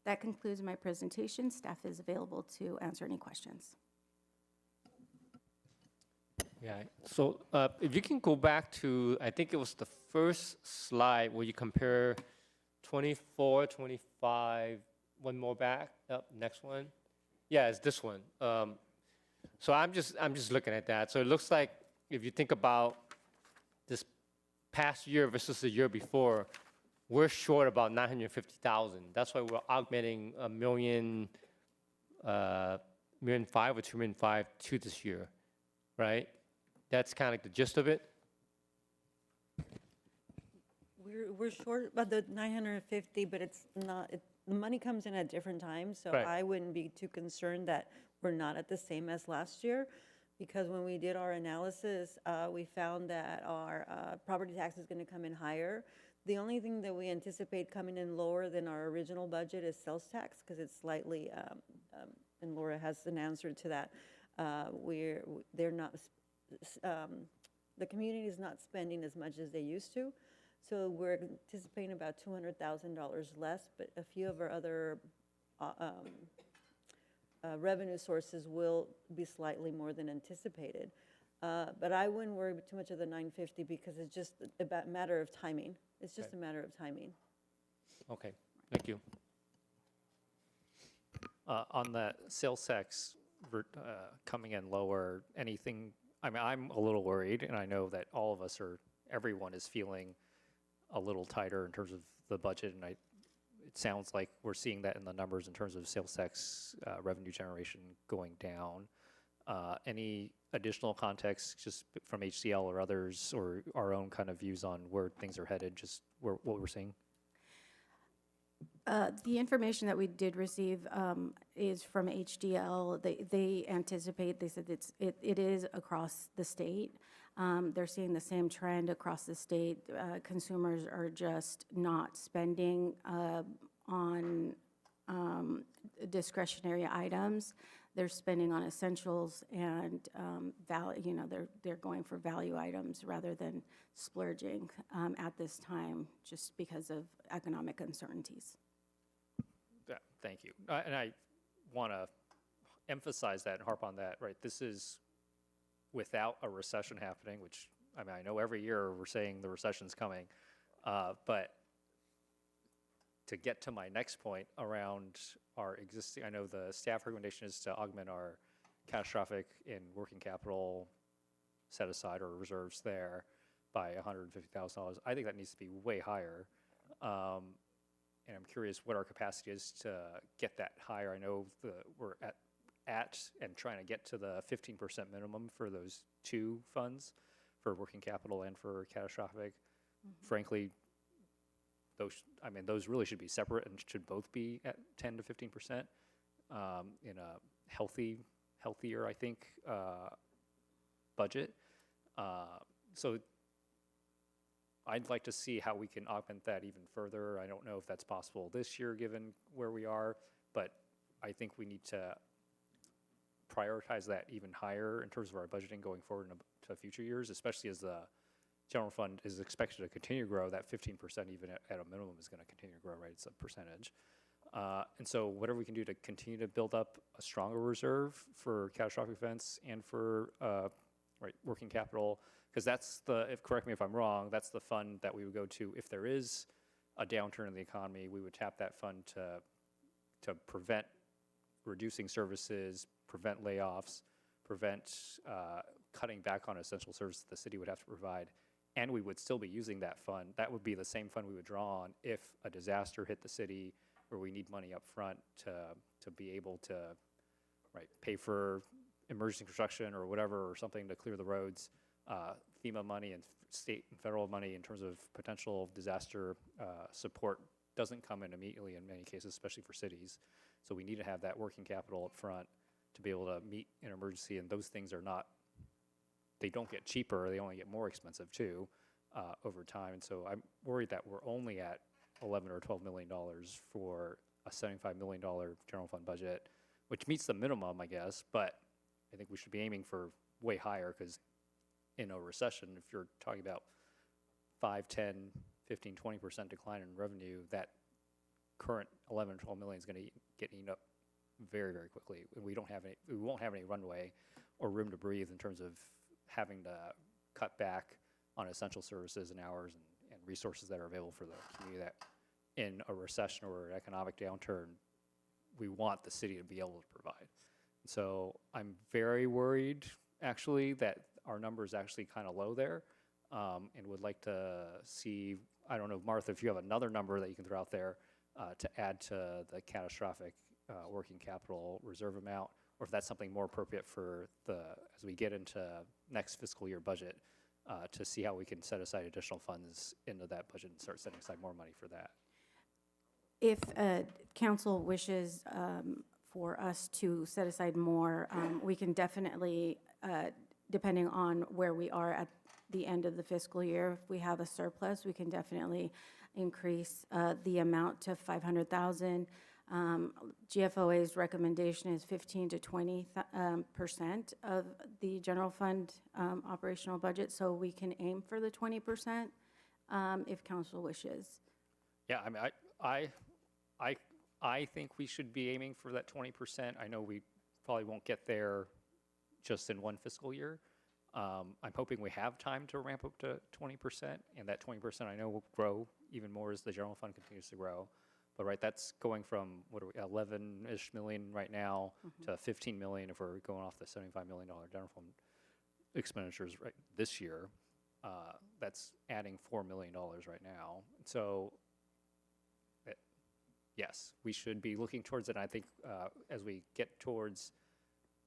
That concludes my presentation. Staff is available to answer any questions. Yeah, so if you can go back to, I think it was the first slide where you compare 24, 25, one more back, next one. Yeah, it's this one. So I'm just looking at that. So it looks like if you think about this past year versus the year before, we're short about 950,000. That's why we're augmenting $1.5 million or $2.5 million to this year, right? That's kind of like the gist of it. We're short about the 950, but it's not. The money comes in at different times, so Right. I wouldn't be too concerned that we're not at the same as last year, because when we did our analysis, we found that our property tax is going to come in higher. The only thing that we anticipate coming in lower than our original budget is sales tax, because it's slightly, and Laura has an answer to that. They're not, the community is not spending as much as they used to. So we're anticipating about $200,000 less, but a few of our other revenue sources will be slightly more than anticipated. But I wouldn't worry too much of the 950 because it's just a matter of timing. It's just a matter of timing. Okay, thank you. On the sales tax coming in lower, anything, I mean, I'm a little worried, and I know that all of us everyone is feeling a little tighter in terms of the budget, and it sounds like we're seeing that in the numbers in terms of sales tax revenue generation going down. Any additional context just from HCL or others, or our own kind of views on where things are headed, just what we're seeing? The information that we did receive is from HDL. They anticipate, they said it is across the state. They're seeing the same trend across the state. Consumers are just not spending on discretionary items. They're spending on essentials and they're going for value items rather than splurging at this time, just because of economic uncertainties. Yeah, thank you. And I want to emphasize that and harp on that, right? This is without a recession happening, which, I mean, I know every year we're saying the recession's coming, but to get to my next point around our existing, I know the staff recommendation is to augment our catastrophic in working capital set aside or reserves there by $150,000. I think that needs to be way higher. And I'm curious what our capacity is to get that higher. I know we're at and trying to get to the 15% minimum for those two funds, for working capital and for catastrophic. Frankly, those really should be separate and should both be at 10 to 15% in a healthier, I think, budget. So I'd like to see how we can augment that even further. I don't know if that's possible this year, given where we are, but I think we need to prioritize that even higher in terms of our budgeting going forward to future years, especially as the general fund is expected to continue to grow. That 15% even at a minimum is going to continue to grow, right? It's a percentage. And so whatever we can do to continue to build up a stronger reserve for catastrophic events and for working capital, because that's correct me if I'm wrong, that's the fund that we would go to if there is a downturn in the economy. We would tap that fund to prevent reducing services, prevent layoffs, prevent cutting back on essential services the city would have to provide, and we would still be using that fund. That would be the same fund we would draw on if a disaster hit the city where we need money up front to be able to pay for emergency construction or whatever, or something to clear the roads. FEMA money and state and federal money in terms of potential disaster support doesn't come in immediately in many cases, especially for cities. So we need to have that working capital up front to be able to meet an emergency, and those things they don't get cheaper, they only get more expensive too over time. And so I'm worried that we're only at $11 or $12 million for a $75 million general fund budget, which meets the minimum, I guess, but I think we should be aiming for way higher, because in a recession, if you're talking about 5, 10, 15, 20% decline in revenue, that current 11 or 12 million is going to get eaten up very, very quickly. And we won't have any runway or room to breathe in terms of having to cut back on essential services and hours and resources that are available for the community that in a recession or an economic downturn, we want the city to be able to provide. So I'm very worried, actually, that our number is actually kind of low there, and would like to see, I don't know, Martha, if you have another number that you can throw out there to add to the catastrophic working capital reserve amount, or if that's something more appropriate for as we get into next fiscal year budget, to see how we can set aside additional funds into that budget and start setting aside more money for that. If council wishes for us to set aside more, we can definitely, depending on where we are at the end of the fiscal year, if we have a surplus, we can definitely increase the amount to 500,000. GFOA's recommendation is 15 to 20% of the general fund operational budget, so we can aim for the 20% if council wishes. Yeah, I mean, I think we should be aiming for that 20%. I know we probably won't get there just in one fiscal year. I'm hoping we have time to ramp up to 20%, and that 20% I know will grow even more as the general fund continues to grow. But that's going from 11-ish million right now to 15 million if we're going off the $75 million general fund expenditures this year. That's adding $4 million right now. So yes, we should be looking towards it. And I think as we get towards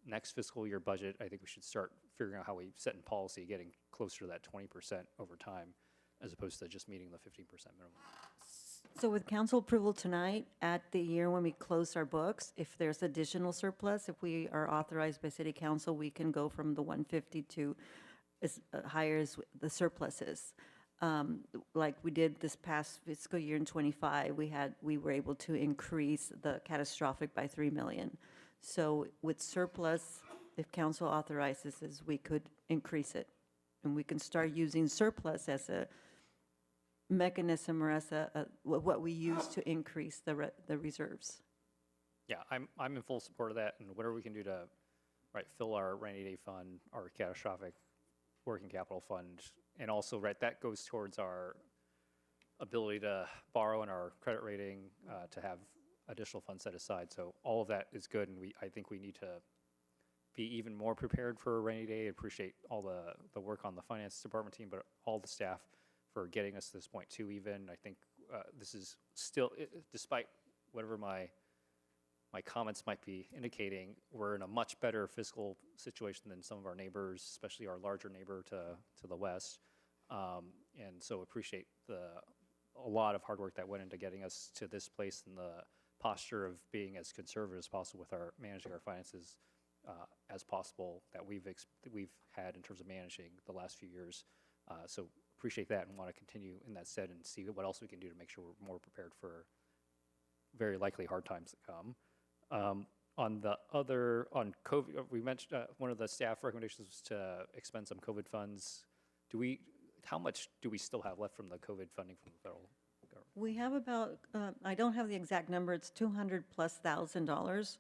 next fiscal year budget, I think we should start figuring out how we set in policy, getting closer to that 20% over time, as opposed to just meeting the 15% minimum. So with council approval tonight, at the year when we close our books, if there's additional surplus, if we are authorized by city council, we can go from the 150 to as higher as the surplus is. Like we did this past fiscal year in 25, we were able to increase the catastrophic by 3 million. So with surplus, if council authorizes this, we could increase it. And we can start using surplus as a mechanism, or as what we use to increase the reserves. Yeah, I'm in full support of that, and whatever we can do to fill our rainy day fund, our catastrophic working capital fund, and also that goes towards our ability to borrow in our credit rating, to have additional funds set aside. So all of that is good, and I think we need to be even more prepared for a rainy day. I appreciate all the work on the finance department team, but all the staff for getting us to this point too. Even I think this is still, despite whatever my comments might be indicating, we're in a much better fiscal situation than some of our neighbors, especially our larger neighbor to the west. And so appreciate a lot of hard work that went into getting us to this place and the posture of being as conservative as possible with our managing our finances as possible that we've had in terms of managing the last few years. So appreciate that and want to continue in that stead and see what else we can do to make sure we're more prepared for very likely hard times to come. On COVID, we mentioned one of the staff recommendations was to expend some COVID funds. How much do we still have left from the COVID funding from the federal government? We have about, I don't have the exact number, it's $200,000+,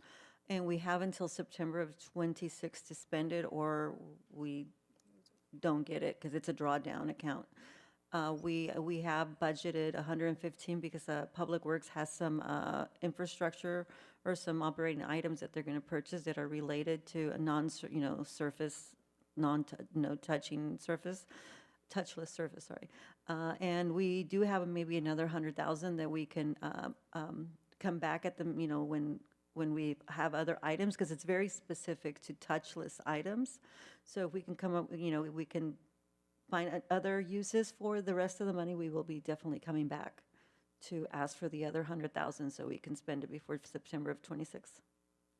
and we have until September of 26 to spend it, or we don't get it because it's a drawdown account. We have budgeted 115 because Public Works has some infrastructure or some operating items that they're going to purchase that are related to a touchless surface, sorry. And we do have maybe another 100,000 that we can come back at them, when we have other items, because it's very specific to touchless items. So if we can come up, we can find other uses for the rest of the money, we will be definitely coming back to ask for the other 100,000 so we can spend it before September of 26.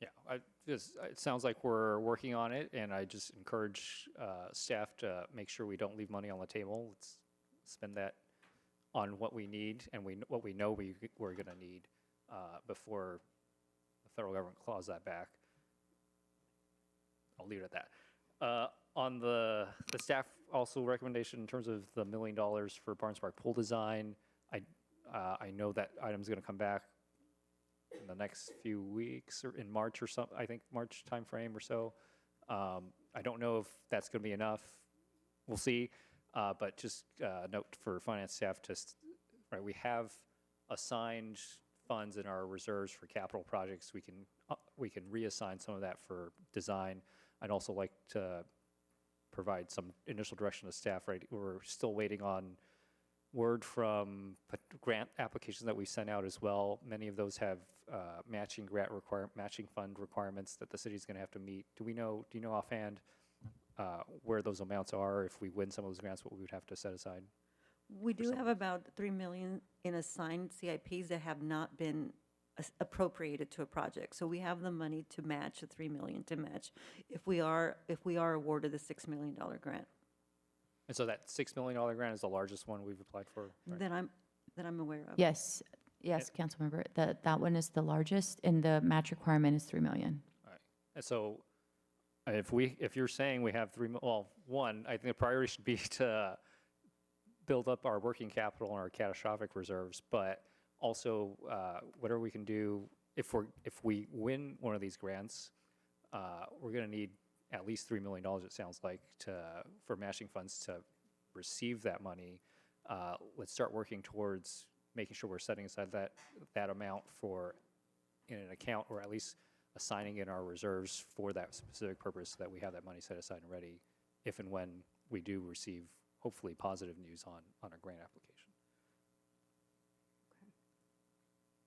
Yeah, it sounds like we're working on it, and I just encourage staff to make sure we don't leave money on the table. Let's spend that on what we need and what we know we're going to need before the federal government claws that back. I'll leave it at that. On the staff also recommendation in terms of the $1 million for Barnes Park pool design, I know that item's going to come back in the next few weeks or in March or something, I think March timeframe or so. I don't know if that's going to be enough. We'll see. But just note for finance staff, we have assigned funds in our reserves for capital projects. We can reassign some of that for design. I'd also like to provide some initial direction to staff. Right, we're still waiting on word from grant applications that we sent out as well. Many of those have matching fund requirements that the city's going to have to meet. Do you know offhand where those amounts are? If we win some of those grants, what we would have to set aside? We do have about $3 million in assigned CIPs that have not been appropriated to a project. So we have the money to match the $3 million to match if we are awarded the $6 million grant. And so that $6 million grant is the largest one we've applied for? Right? That I'm aware of. Yes, Councilmember, that one is the largest, and the match requirement is $3 million. All right. And so if you're saying we have one, I think the priority should be to build up our working capital and our catastrophic reserves, but also whatever we can do, if we win one of these grants, we're going to need at least $3 million, it sounds like, for matching funds to receive that money. Let's start working towards making sure we're setting aside that amount in an account, or at least assigning in our reserves for that specific purpose, so that we have that money set aside and ready if and when we do receive, hopefully, positive news on our grant application. Okay.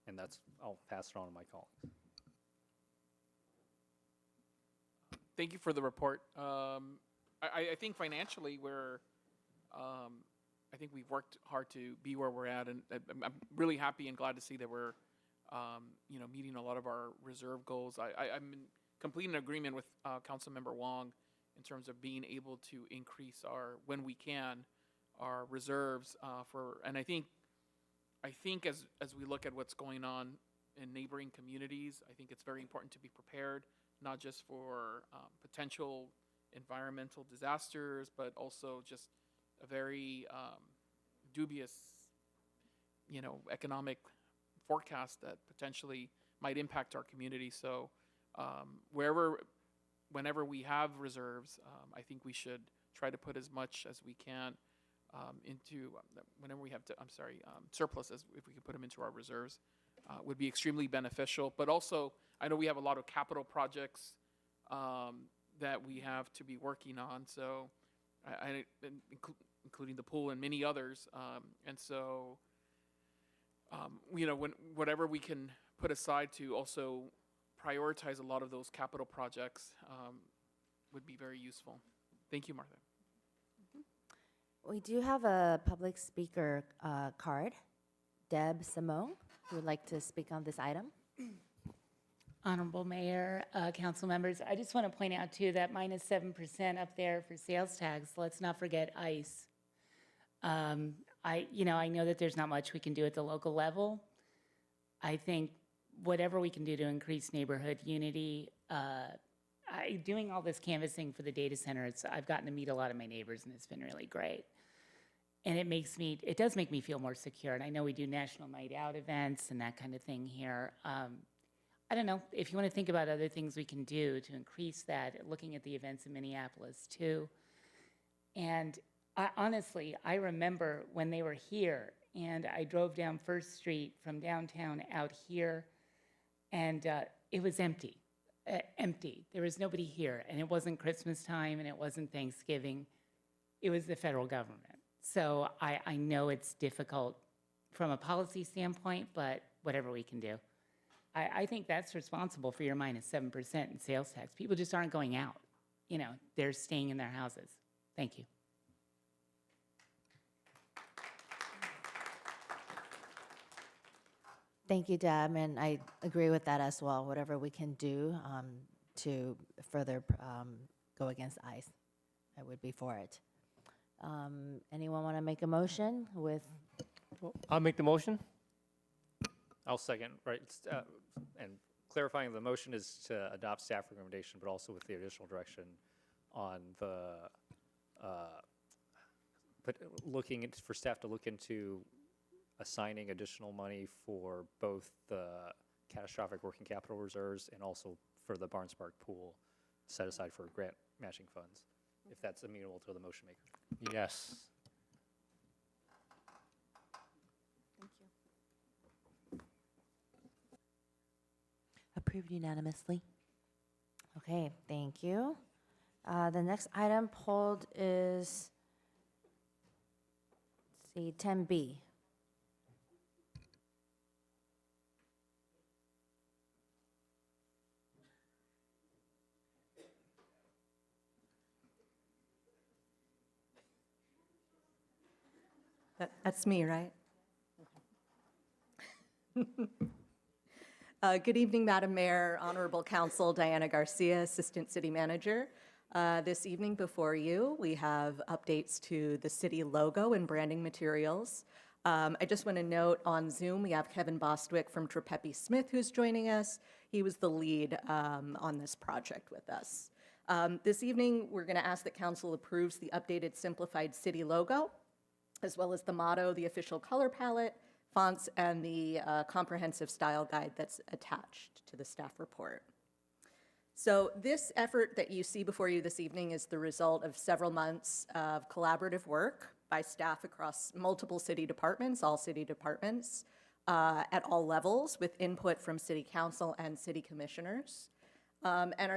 And I'll pass it on to my colleagues. Thank you for the report. I think financially I think we've worked hard to be where we're at, and I'm really happy and glad to see that we're meeting a lot of our reserve goals. I'm in complete agreement with Councilmember Wong in terms of being able to increase when we can, our reserves and I think as we look at what's going on in neighboring communities, I think it's very important to be prepared, not just for potential environmental disasters, but also just a very dubious, economic forecast that potentially might impact our community. So whenever we have reserves, I think we should try to put as much as we can whenever we have, surpluses, if we could put them into our reserves, would be extremely beneficial. But also, I know we have a lot of capital projects that we have to be working on, so including the pool and many others. And so, whatever we can put aside to also prioritize a lot of those capital projects would be very useful. Thank you, Martha. We do have a public speaker card. Deb Simone, who would like to speak on this item. Honorable Mayor, council members, I just want to point out too that minus 7% up there for sales tax. Let's not forget ICE. I know that there's not much we can do at the local level. I think whatever we can do to increase neighborhood unity, doing all this canvassing for the data center, I've gotten to meet a lot of my neighbors and it's been really great. And it does make me feel more secure. And I know we do national night out events and that kind of thing here. I don't know, if you want to think about other things we can do to increase that, looking at the events in Minneapolis too. And honestly, I remember when they were here and I drove down First Street from downtown out here and it was empty. There was nobody here, and it wasn't Christmas time and it wasn't Thanksgiving. It was the federal government. So I know it's difficult from a policy standpoint, but whatever we can do. I think that's responsible for your minus 7% in sales tax. People just aren't going out. They're staying in their houses. Thank you. Thank you, Deb, and I agree with that as well. Whatever we can do to further go against ICE, I would be for it. Anyone want to make a motion with? I'll make the motion. I'll second, right? And clarifying, the motion is to adopt staff recommendation, but also with the additional direction on for staff to look into assigning additional money for both the catastrophic working capital reserves and also for the Barnes Park pool set aside for grant matching funds, if that's amenable to the motion maker. Yes. Approved unanimously. Okay, thank you. The next item pulled is, 10B. That's me, right? Good evening, Madam Mayor, Honorable Council, Diana Garcia, Assistant City Manager. This evening before you, we have updates to the city logo and branding materials. I just want to note on Zoom, we have Kevin Bostwick from Trepepe Smith who's joining us. He was the lead on this project with us. This evening, we're going to ask that Council approves the updated simplified city logo, as well as the motto, the official color palette, fonts, and the comprehensive style guide that's attached to the staff report. So this effort that you see before you this evening is the result of several months of collaborative work by staff across multiple city departments, all city departments, at all levels, with input from city council and city commissioners.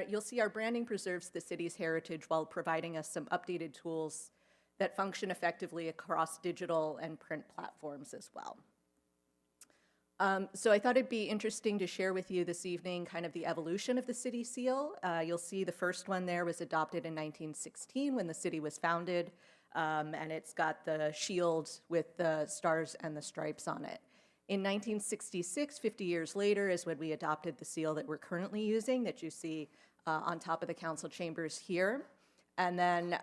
You'll see our branding preserves the city's heritage while providing us some updated tools that function effectively across digital and print platforms as well. So I thought it'd be interesting to share with you this evening kind of the evolution of the city seal. You'll see the first one there was adopted in 1916 when the city was founded, and it's got the shield with the stars and the stripes on it. In 1966, 50 years later, is when we adopted the seal that we're currently using, that you see on top of the council chambers here. And then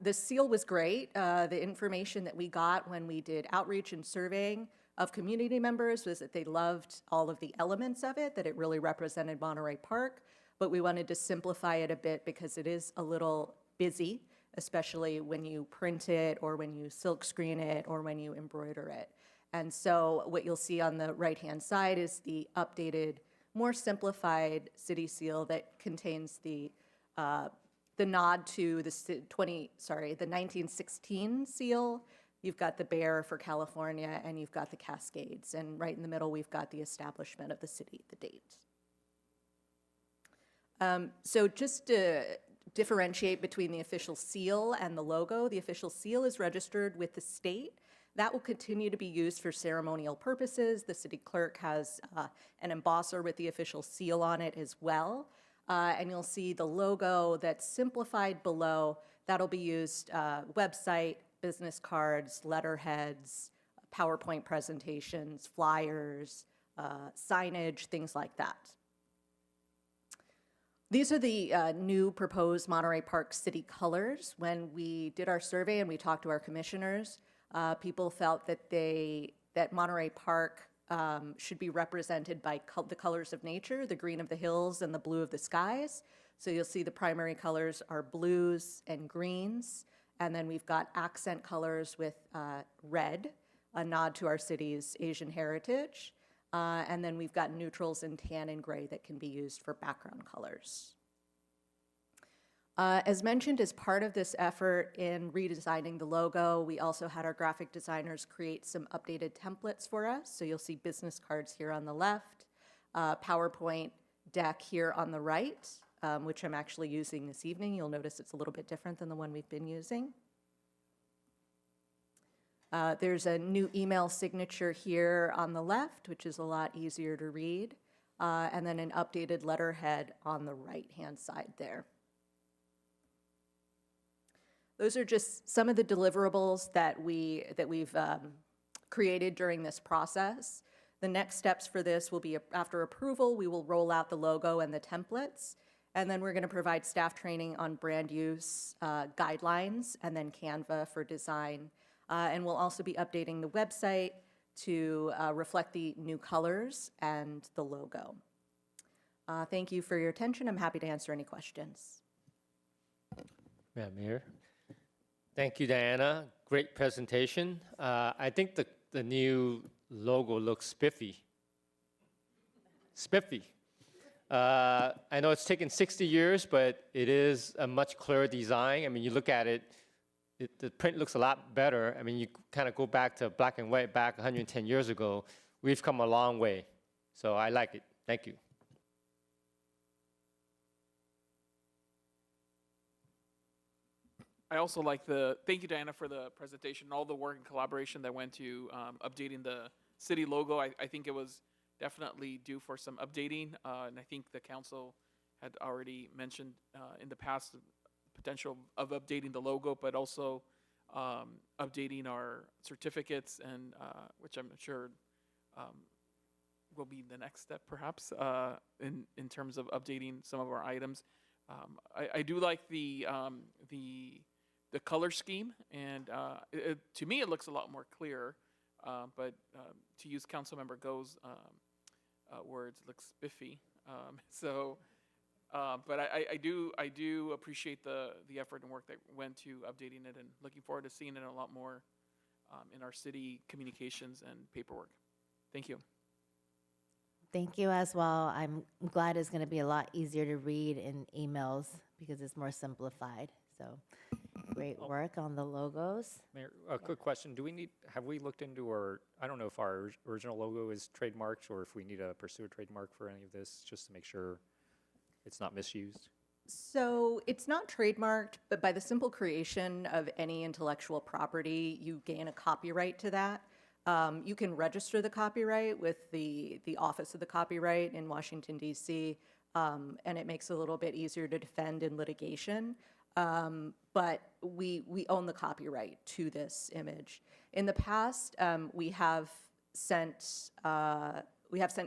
the seal was great. The information that we got when we did outreach and surveying of community members was that they loved all of the elements of it, that it really represented Monterey Park, but we wanted to simplify it a bit because it is a little busy, especially when you print it or when you silk screen it or when you embroider it. And so what you'll see on the right-hand side is the updated, more simplified city seal that contains the the nod to the 1916 seal. You've got the bear for California, and you've got the Cascades. And right in the middle, we've got the establishment of the city, the date. So just to differentiate between the official seal and the logo, the official seal is registered with the state. That will continue to be used for ceremonial purposes. The city clerk has an embosser with the official seal on it as well. And you'll see the logo that's simplified below. That'll be used website, business cards, letterheads, PowerPoint presentations, flyers, signage, things like that. These are the new proposed Monterey Park city colors. When we did our survey and we talked to our commissioners, people felt that Monterey Park should be represented by the colors of nature, the green of the hills and the blue of the skies. So you'll see the primary colors are blues and greens. And then we've got accent colors with red, a nod to our city's Asian heritage. And then we've got neutrals in tan and gray that can be used for background colors. As mentioned, as part of this effort in redesigning the logo, we also had our graphic designers create some updated templates for us. So you'll see business cards here on the left, PowerPoint deck here on the right, which I'm actually using this evening. You'll notice it's a little bit different than the one we've been using. There's a new email signature here on the left, which is a lot easier to read, and then an updated letterhead on the right-hand side there. Those are just some of the deliverables that we've created during this process. The next steps for this will be, after approval, we will roll out the logo and the templates, and then we're going to provide staff training on brand use guidelines, and then Canva for design. And we'll also be updating the website to reflect the new colors and the logo. Thank you for your attention. I'm happy to answer any questions. Madam Mayor. Thank you, Diana. Great presentation. I think the new logo looks spiffy. Spiffy. I know it's taken 60 years, but it is a much clearer design. I mean, you look at it, the print looks a lot better. I mean, you kind of go back to black and white back 110 years ago. We've come a long way. So I like it. Thank you. I also like thank you, Diana, for the presentation, all the work and collaboration that went to updating the city logo. I think it was definitely due for some updating, and I think the council had already mentioned in the past the potential of updating the logo, but also updating our certificates, and which I'm sure will be the next step, perhaps, in terms of updating some of our items. I do like the color scheme, and to me it looks a lot more clear, but to use Councilmember Go's words, it looks spiffy. But I do appreciate the effort and work that went to updating it, and looking forward to seeing it a lot more in our city communications and paperwork. Thank you. Thank you as well. I'm glad it's going to be a lot easier to read in emails because it's more simplified. So great work on the logos. Mayor, a quick question. Have we looked into I don't know if our original logo is trademarked or if we need to pursue a trademark for any of this, just to make sure it's not misused? So it's not trademarked, but by the simple creation of any intellectual property, you gain a copyright to that. You can register the copyright with the Office of the Copyright in Washington, D.C., and it makes it a little bit easier to defend in litigation. But we own the copyright to this image. In the past, we have sent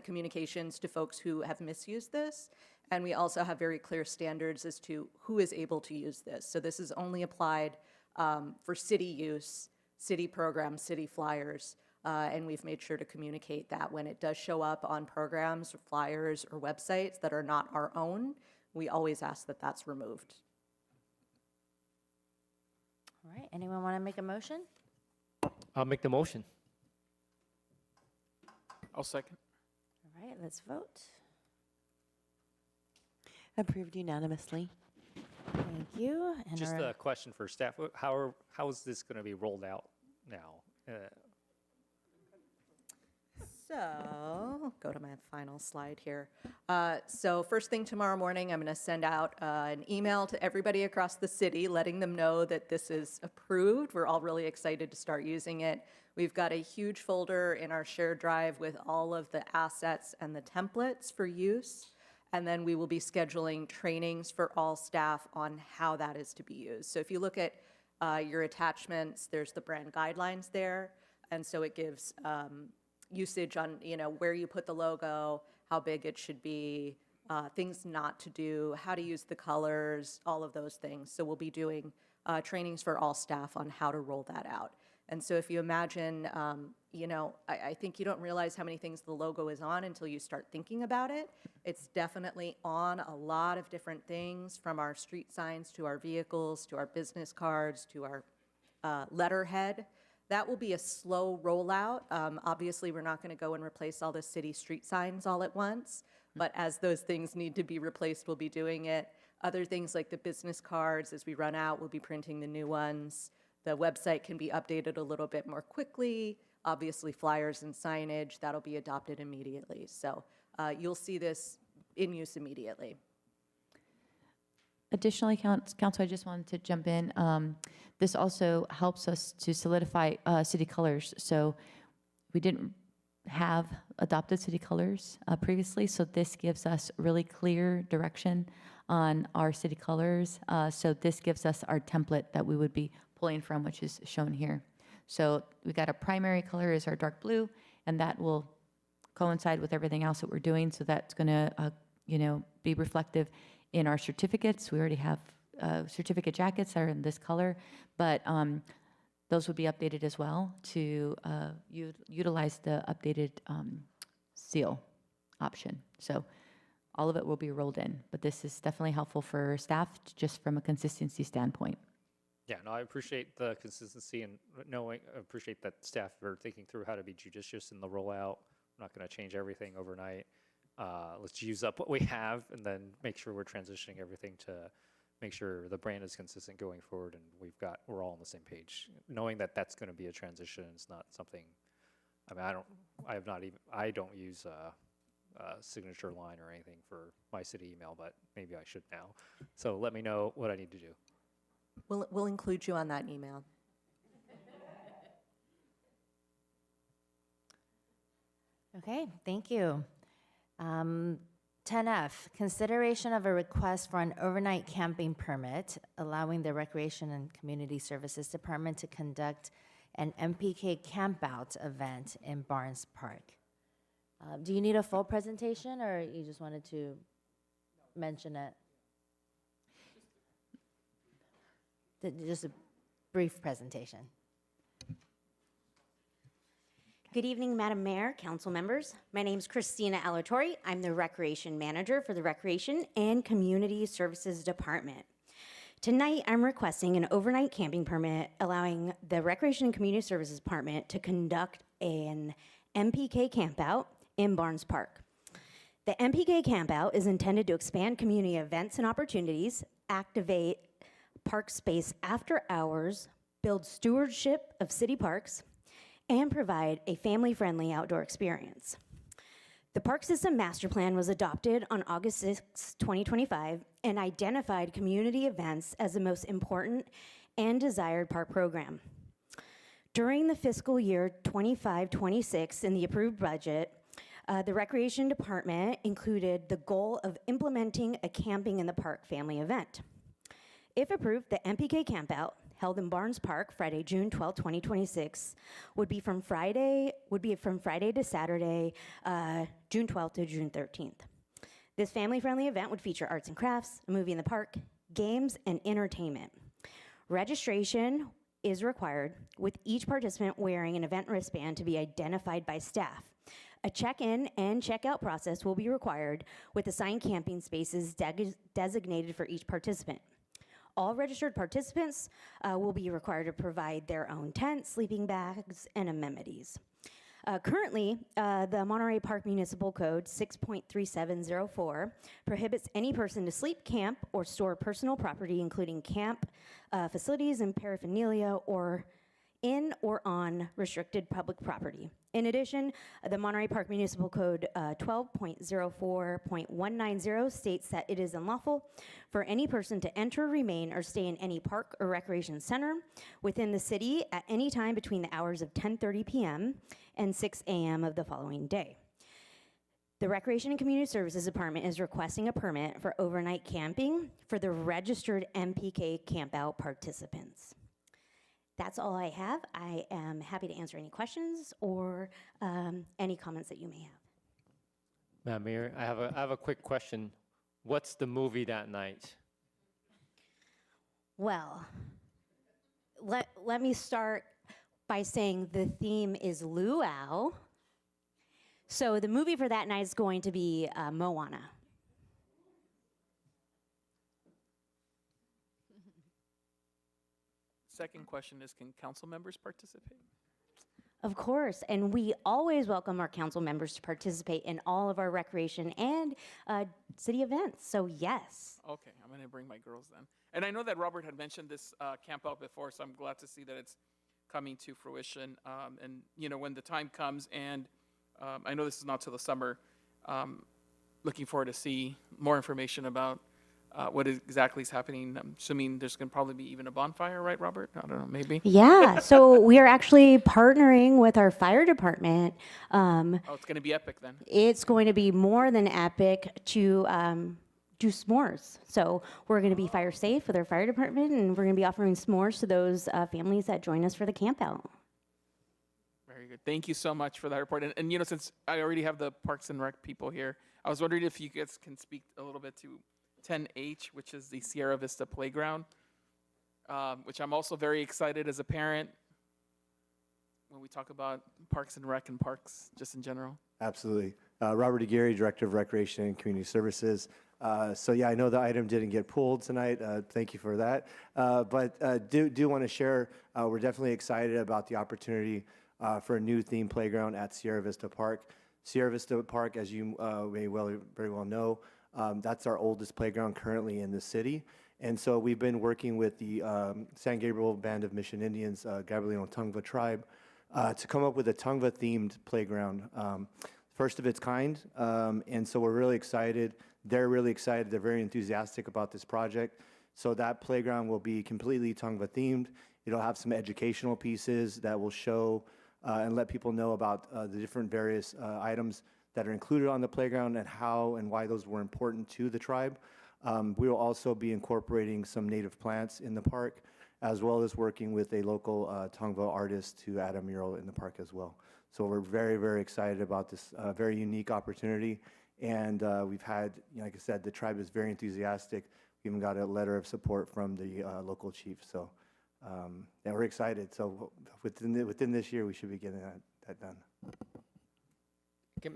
communications to folks who have misused this, and we also have very clear standards as to who is able to use this. So this is only applied for city use, city programs, city flyers, and we've made sure to communicate that when it does show up on programs or flyers or websites that are not our own, we always ask that that's removed. All right, anyone want to make a motion? I'll make the motion. I'll second. All right, let's vote. Approved unanimously. Thank you. And Just our- a question for staff. How is this going to be rolled out now? So, go to my final slide here. So first thing tomorrow morning, I'm going to send out an email to everybody across the city, letting them know that this is approved. We're all really excited to start using it. We've got a huge folder in our shared drive with all of the assets and the templates for use. And then we will be scheduling trainings for all staff on how that is to be used. So if you look at your attachments, there's the brand guidelines there. And so it gives usage on, where you put the logo, how big it should be, things not to do, how to use the colors, all of those things. So we'll be doing trainings for all staff on how to roll that out. And so if you imagine, I think you don't realize how many things the logo is on until you start thinking about it. It's definitely on a lot of different things, from our street signs to our vehicles, to our business cards, to our letterhead. That will be a slow rollout. Obviously, we're not going to go and replace all the city street signs all at once, but as those things need to be replaced, we'll be doing it. Other things like the business cards, as we run out, we'll be printing the new ones. The website can be updated a little bit more quickly. Obviously, flyers and signage, that'll be adopted immediately. So you'll see this in use immediately. Additionally, Council, I just wanted to jump in. This also helps us to solidify city colors. So we didn't have adopted city colors previously, so this gives us really clear direction on our city colors. So this gives us our template that we would be pulling from, which is shown here. So we got a primary color is our dark blue, and that will coincide with everything else that we're doing. So that's going to, be reflective in our certificates. We already have certificate jackets that are in this color, but those would be updated as well to utilize the updated seal option. So all of it will be rolled in, but this is definitely helpful for staff just from a consistency standpoint. Yeah, no, I appreciate the consistency and I appreciate that staff are thinking through how to be judicious in the rollout. We're not going to change everything overnight. Let's use up what we have and then make sure we're transitioning everything to make sure the brand is consistent going forward, and we're all on the same page. Knowing that that's going to be a transition, it's not something. I mean, I don't use a signature line or anything for my city email, but maybe I should now. So let me know what I need to do. We'll include you on that email. Okay, thank you. 10F, consideration of a request for an overnight camping permit, allowing the Recreation and Community Services Department to conduct an MPK campout event in Barnes Park. Do you need a full presentation, or you just wanted to mention it? Just a brief presentation. Good evening, Madam Mayor, council members. My name is Christina Alatorre. I'm the Recreation Manager for the Recreation and Community Services Department. Tonight, I'm requesting an overnight camping permit allowing the Recreation and Community Services Department to conduct an MPK campout in Barnes Park. The MPK campout is intended to expand community events and opportunities, activate park space after hours, build stewardship of city parks, and provide a family-friendly outdoor experience. The Park System Master Plan was adopted on August 6, 2025, and identified community events as the most important and desired park program. During the fiscal year 25-26 in the approved budget, the Recreation Department included the goal of implementing a Camping in the Park family event. If approved, the MPK campout, held in Barnes Park Friday, June 12, 2026, would be from Friday to Saturday, June 12th to June 13th. This family-friendly event would feature arts and crafts, a movie in the park, games, and entertainment. Registration is required, with each participant wearing an event wristband to be identified by staff. A check-in and check-out process will be required, with assigned camping spaces designated for each participant. All registered participants will be required to provide their own tent, sleeping bags, and amenities. Currently, the Monterey Park Municipal Code 6.3704 prohibits any person to sleep, camp, or store personal property, including camp facilities and paraphernalia, or in or on restricted public property. In addition, the Monterey Park Municipal Code 12.04.190 states that it is unlawful for any person to enter, remain, or stay in any park or recreation center within the city at any time between the hours of 10:30 p.m. and 6 a.m. of the following day. The Recreation and Community Services Department is requesting a permit for overnight camping for the registered MPK campout participants. That's all I have. I am happy to answer any questions or any comments that you may have. Madam Mayor, I have a quick question. What's the movie that night? Well, let me start by saying the theme is luau. So the movie for that night is going to be Moana. Second question is, can council members participate? Of course, and we always welcome our council members to participate in all of our recreation and city events, so yes. Okay, I'm gonna bring my girls then. And I know that Robert had mentioned this camp out before, so I'm glad to see that it's coming to fruition. And you know, when the time comes, and I know this is not till the summer, looking forward to see more information about what exactly is happening. I'm assuming there's going to probably be even a bonfire, right, Robert? I don't know, maybe. Yeah, so we are actually partnering with our fire department. Oh, it's going to be epic then. It's going to be more than epic to do s'mores. So we're going to be fire safe with our fire department, and we're going to be offering s'mores to those families that join us for the camp out. Very good. Thank you so much for that report. And you know, since I already have the Parks and Rec people here, I was wondering if you guys can speak a little bit to 10H, which is the Sierra Vista Playground, which I'm also very excited as a parent when we talk about Parks and Rec and parks just in general. Absolutely. Robert Aguirre, Director of Recreation and Community Services. So yeah, I know the item didn't get pulled tonight. Thank you for that. But do want to share, we're definitely excited about the opportunity for a new theme playground at Sierra Vista Park. Sierra Vista Park, as you may very well know, that's our oldest playground currently in the city. And so we've been working with the San Gabriel Band of Mission Indians, Gabrielino Tongva tribe, to come up with a Tongva-themed playground, first of its kind. And so we're really excited. They're really excited. They're very enthusiastic about this project. So that playground will be completely Tongva-themed. It'll have some educational pieces that will show and let people know about the different various items that are included on the playground and how and why those were important to the tribe. We will also be incorporating some native plants in the park, as well as working with a local Tongva artist to add a mural in the park as well. So we're very, very excited about this very unique opportunity. And we've had, like I said, the tribe is very enthusiastic. We even got a letter of support from the local chief. So yeah, we're excited. So within this year, we should be getting that done.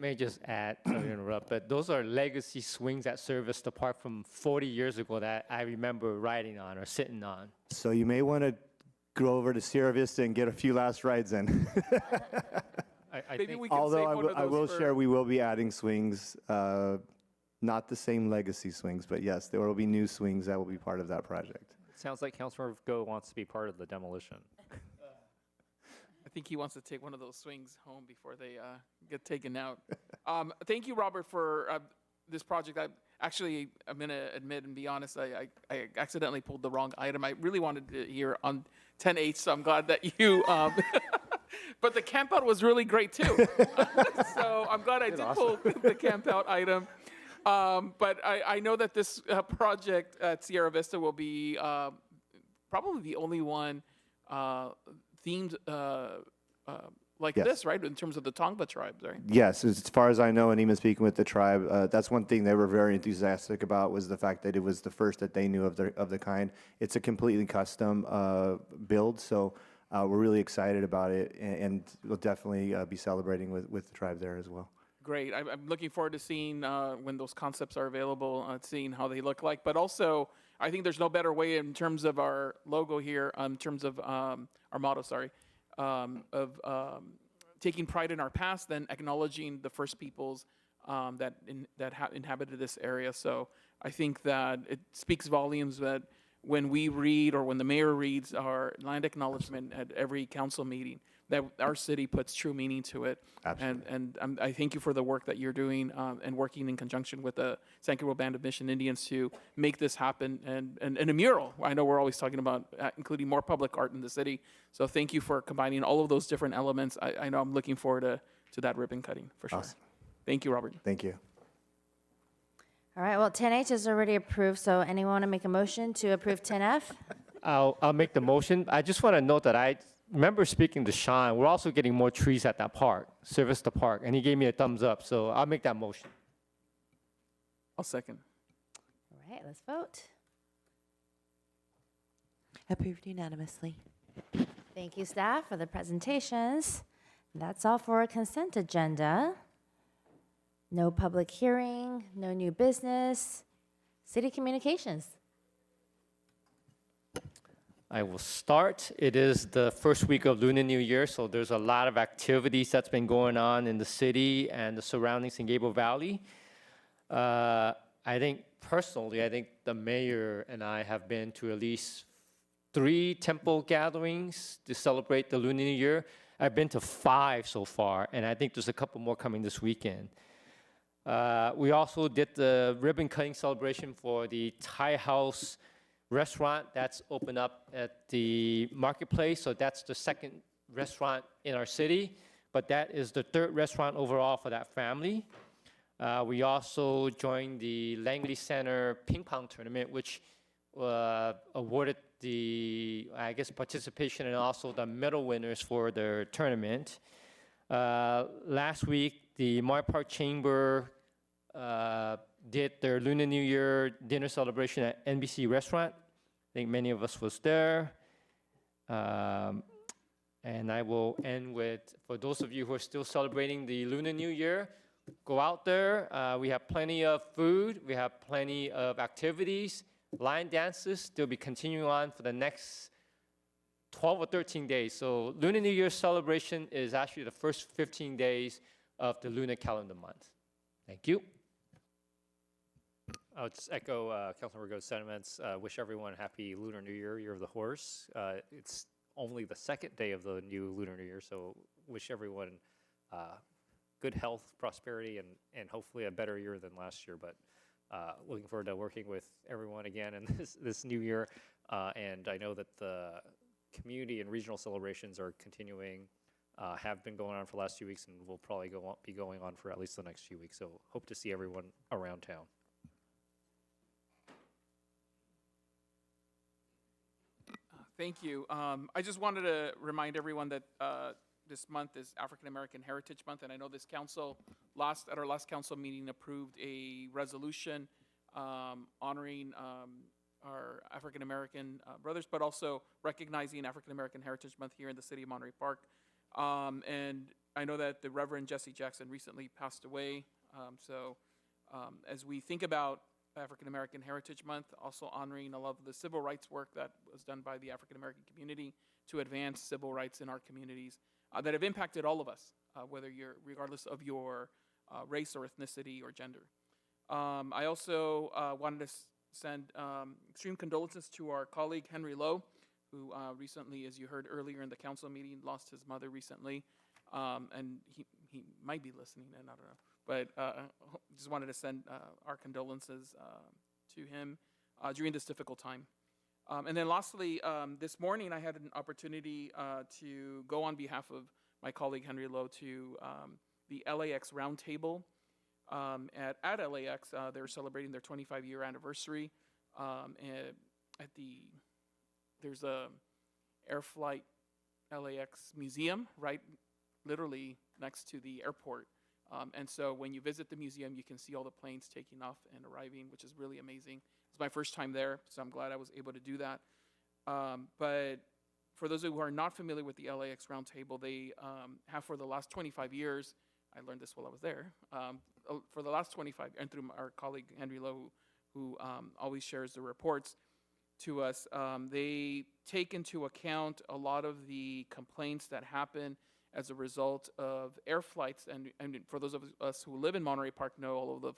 May just add, sorry to interrupt, but those are legacy swings at Sierra Vista Park from 40 years ago that I remember riding on or sitting on. So you may want to go over to Sierra Vista and get a few last rides in. Maybe we can Although save one of I those will for- share, we will be adding swings, not the same legacy swings, but yes, there will be new swings that will be part of that project. Sounds like Councilmember Go wants to be part of the demolition. I think he wants to take one of those swings home before they get taken out. Thank you, Robert, for this project. I'm going to admit and be honest, I accidentally pulled the wrong item. I really wanted to hear on 10H, so I'm glad that you... but the camp out was really great, too. So I'm glad I did pull the camp out item. But I know that this project at Sierra Vista will be probably the only one themed like Yes. this, right? In terms of the Tongva tribes, right? Yes, as far as I know, and even speaking with the tribe, that's one thing they were very enthusiastic about, was the fact that it was the first that they knew of the kind. It's a completely custom build, so we're really excited about it, and we'll definitely be celebrating with the tribe there as well. Great. I'm looking forward to seeing when those concepts are available, seeing how they look like. But also, I think there's no better way in terms of our logo here, in terms of our motto, sorry, of taking pride in our past, then acknowledging the first peoples that inhabited this area. So I think that it speaks volumes that when we read or when the mayor reads our land acknowledgement at every council meeting, that our city puts true meaning to it. Absolutely. And I thank you for the work that you're doing and working in conjunction with the San Gabriel Band of Mission Indians to make this happen. And a mural. I know we're always talking about including more public art in the city. So thank you for combining all of those different elements. I know I'm looking forward to that ribbon cutting for sure. Awesome. Thank you, Robert. Thank you. All right, well, 10H is already approved, so anyone want to make a motion to approve 10F? I'll make the motion. I just want to note that I remember speaking to Sean. We're also getting more trees at that park, service the park, and he gave me a thumbs up. So I'll make that motion. I'll second. All right, let's vote. Approved unanimously. Thank you, staff, for the presentations. That's all for our consent agenda. No public hearing, no new business. City communications. I will start. It is the first week of Lunar New Year, so there's a lot of activities that's been going on in the city and the surroundings in Gabriel Valley. I think the mayor and I have been to at least 3 temple gatherings to celebrate the Lunar New Year. I've been to 5 so far, and I think there's a couple more coming this weekend. We also did the ribbon cutting celebration for the Thai House restaurant that's opened up at the marketplace. So that's the 2nd restaurant in our city, but that is the 3rd restaurant overall for that family. We also joined the Langley Center ping pong tournament, which awarded the, participation and also the medal winners for their tournament. Last week, the Moy Park Chamber did their Lunar New Year dinner celebration at NBC Restaurant. I think many of us was there. And I will end with, for those of you who are still celebrating the Lunar New Year, go out there. We have plenty of food. We have plenty of activities. Line dances, they'll be continuing on for the next 12 or 13 days. So Lunar New Year celebration is actually the first 15 days of the lunar calendar month. Thank you. I'll just echo Councilmember Go's sentiments. Wish everyone a happy Lunar New Year, Year of the Horse. It's only the 2nd day of the new Lunar New Year, so wish everyone good health, prosperity, and hopefully a better year than last year. But looking forward to working with everyone again in this new year. And I know that the community and regional celebrations are continuing, have been going on for the last few weeks, and will probably be going on for at least the next few weeks. So hope to see everyone around town. Thank you. I just wanted to remind everyone that this month is African American Heritage Month, and I know this council at our last council meeting approved a resolution honoring our African American brothers, but also recognizing African American Heritage Month here in the city of Monterey Park. And I know that the Reverend Jesse Jackson recently passed away. So as we think about African American Heritage Month, also honoring a lot of the civil rights work that was done by the African American community to advance civil rights in our communities that have impacted all of us, regardless of your race or ethnicity or gender. I also wanted to send extreme condolences to our colleague Henry Lowe, who recently, as you heard earlier in the council meeting, lost his mother recently, and he might be listening, and I don't know. But just wanted to send our condolences to him during this difficult time. And then lastly, this morning I had an opportunity to go on behalf of my colleague Henry Lowe to the LAX Roundtable. At LAX, they're celebrating their 25-year anniversary. There's a Air Flight LAX museum right literally next to the airport. And so when you visit the museum, you can see all the planes taking off and arriving, which is really amazing. It's my first time there, so I'm glad I was able to do that. But for those who are not familiar with the LAX Roundtable, they have for the last 25 years, I learned this while I was there, for the last 25, and through our colleague Henry Lowe, who always shares the reports to us, they take into account a lot of the complaints that happen as a result of air flights. And for those of us who live in Monterey Park know all of the,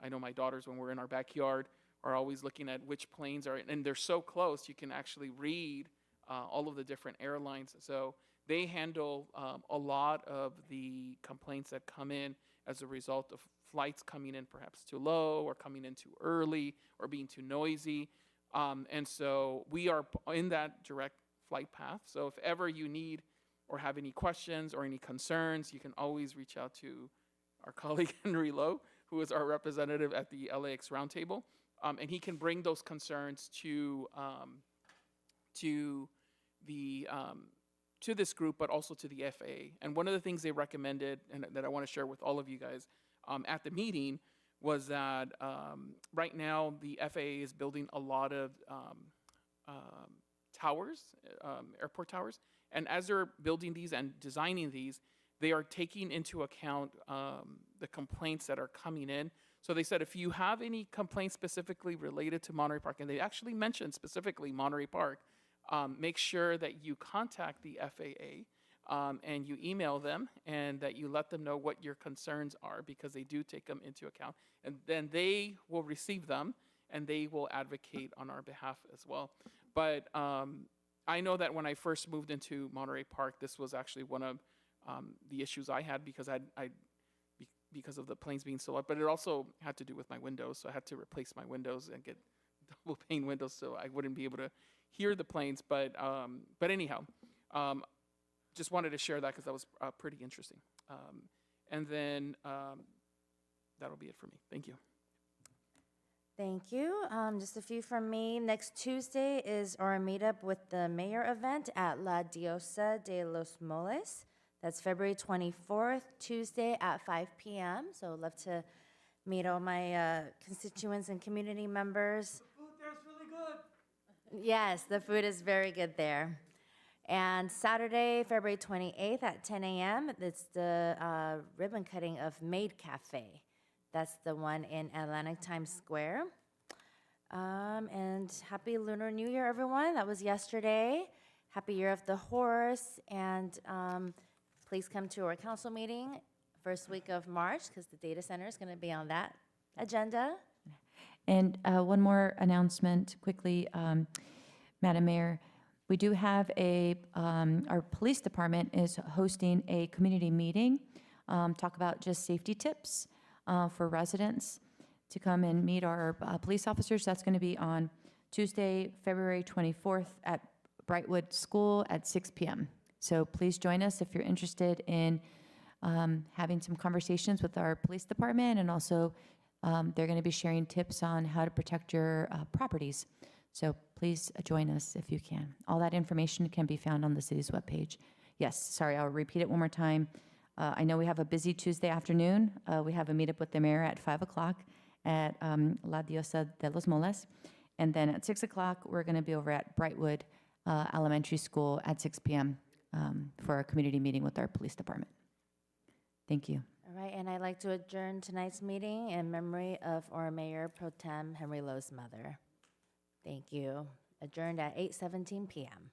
I know my daughters, when we're in our backyard, are always looking at which planes are, and they're so close, you can actually read all of the different airlines. So they handle a lot of the complaints that come in as a result of flights coming in perhaps too low or coming in too early or being too noisy. And so we are in that direct flight path. So if ever you need or have any questions or any concerns, you can always reach out to our colleague Henry Lowe, who is our representative at the LAX Roundtable. And he can bring those concerns to this group, but also to the FAA. And one of the things they recommended, and that I want to share with all of you guys at the meeting, was that right now the FAA is building a lot of towers, airport towers. And as they're building these and designing these, they are taking into account the complaints that are coming in. So they said if you have any complaints specifically related to Monterey Park, and they actually mentioned specifically Monterey Park, make sure that you contact the FAA and you email them and that you let them know what your concerns are, because they do take them into account. And then they will receive them and they will advocate on our behalf as well. But I know that when I first moved into Monterey Park, this was actually one of the issues I had, because because of the planes being so loud, but it also had to do with my windows. So I had to replace my windows and get double pane windows so I wouldn't be able to hear the planes. But anyhow, just wanted to share that because that was pretty interesting. And then that'll be it for me. Thank you. Thank you. Just a few from me. Next Tuesday is our meetup with the mayor event at La Diosa de los Moles. That's February 24th, Tuesday at 5 p.m. So I'd love to meet all my constituents and community members. The food there's really good. Yes, the food is very good there. And Saturday, February 28th at 10 a.m., it's the ribbon cutting of Maid Cafe. That's the one in Atlantic Times Square. And happy Lunar New Year, everyone. That was yesterday. Happy Year of the Horse. And please come to our council meeting first week of March, because the data center is going to be on that agenda. And one more announcement quickly, Madam Mayor. We do have our police department is hosting a community meeting, talk about just safety tips for residents to come and meet our police officers. That's going to be on Tuesday, February 24th at Brightwood School at 6 p.m. So please join us if you're interested in having some conversations with our police department, and also they're going to be sharing tips on how to protect your properties. So please join us if you can. All that information can be found on the city's webpage. Yes, sorry, I'll repeat it one more time. I know we have a busy Tuesday afternoon. We have a meetup with the mayor at 5 o'clock at La Diosa de los Moles. And then at 6 o'clock, we're going to be over at Brightwood Elementary School at 6 p.m. For our community meeting with our police department. Thank you. All right, and I'd like to adjourn tonight's meeting in memory of our Mayor Pro Tem Henry Lowe's mother. Thank you. Adjourned at 8:17 p.m.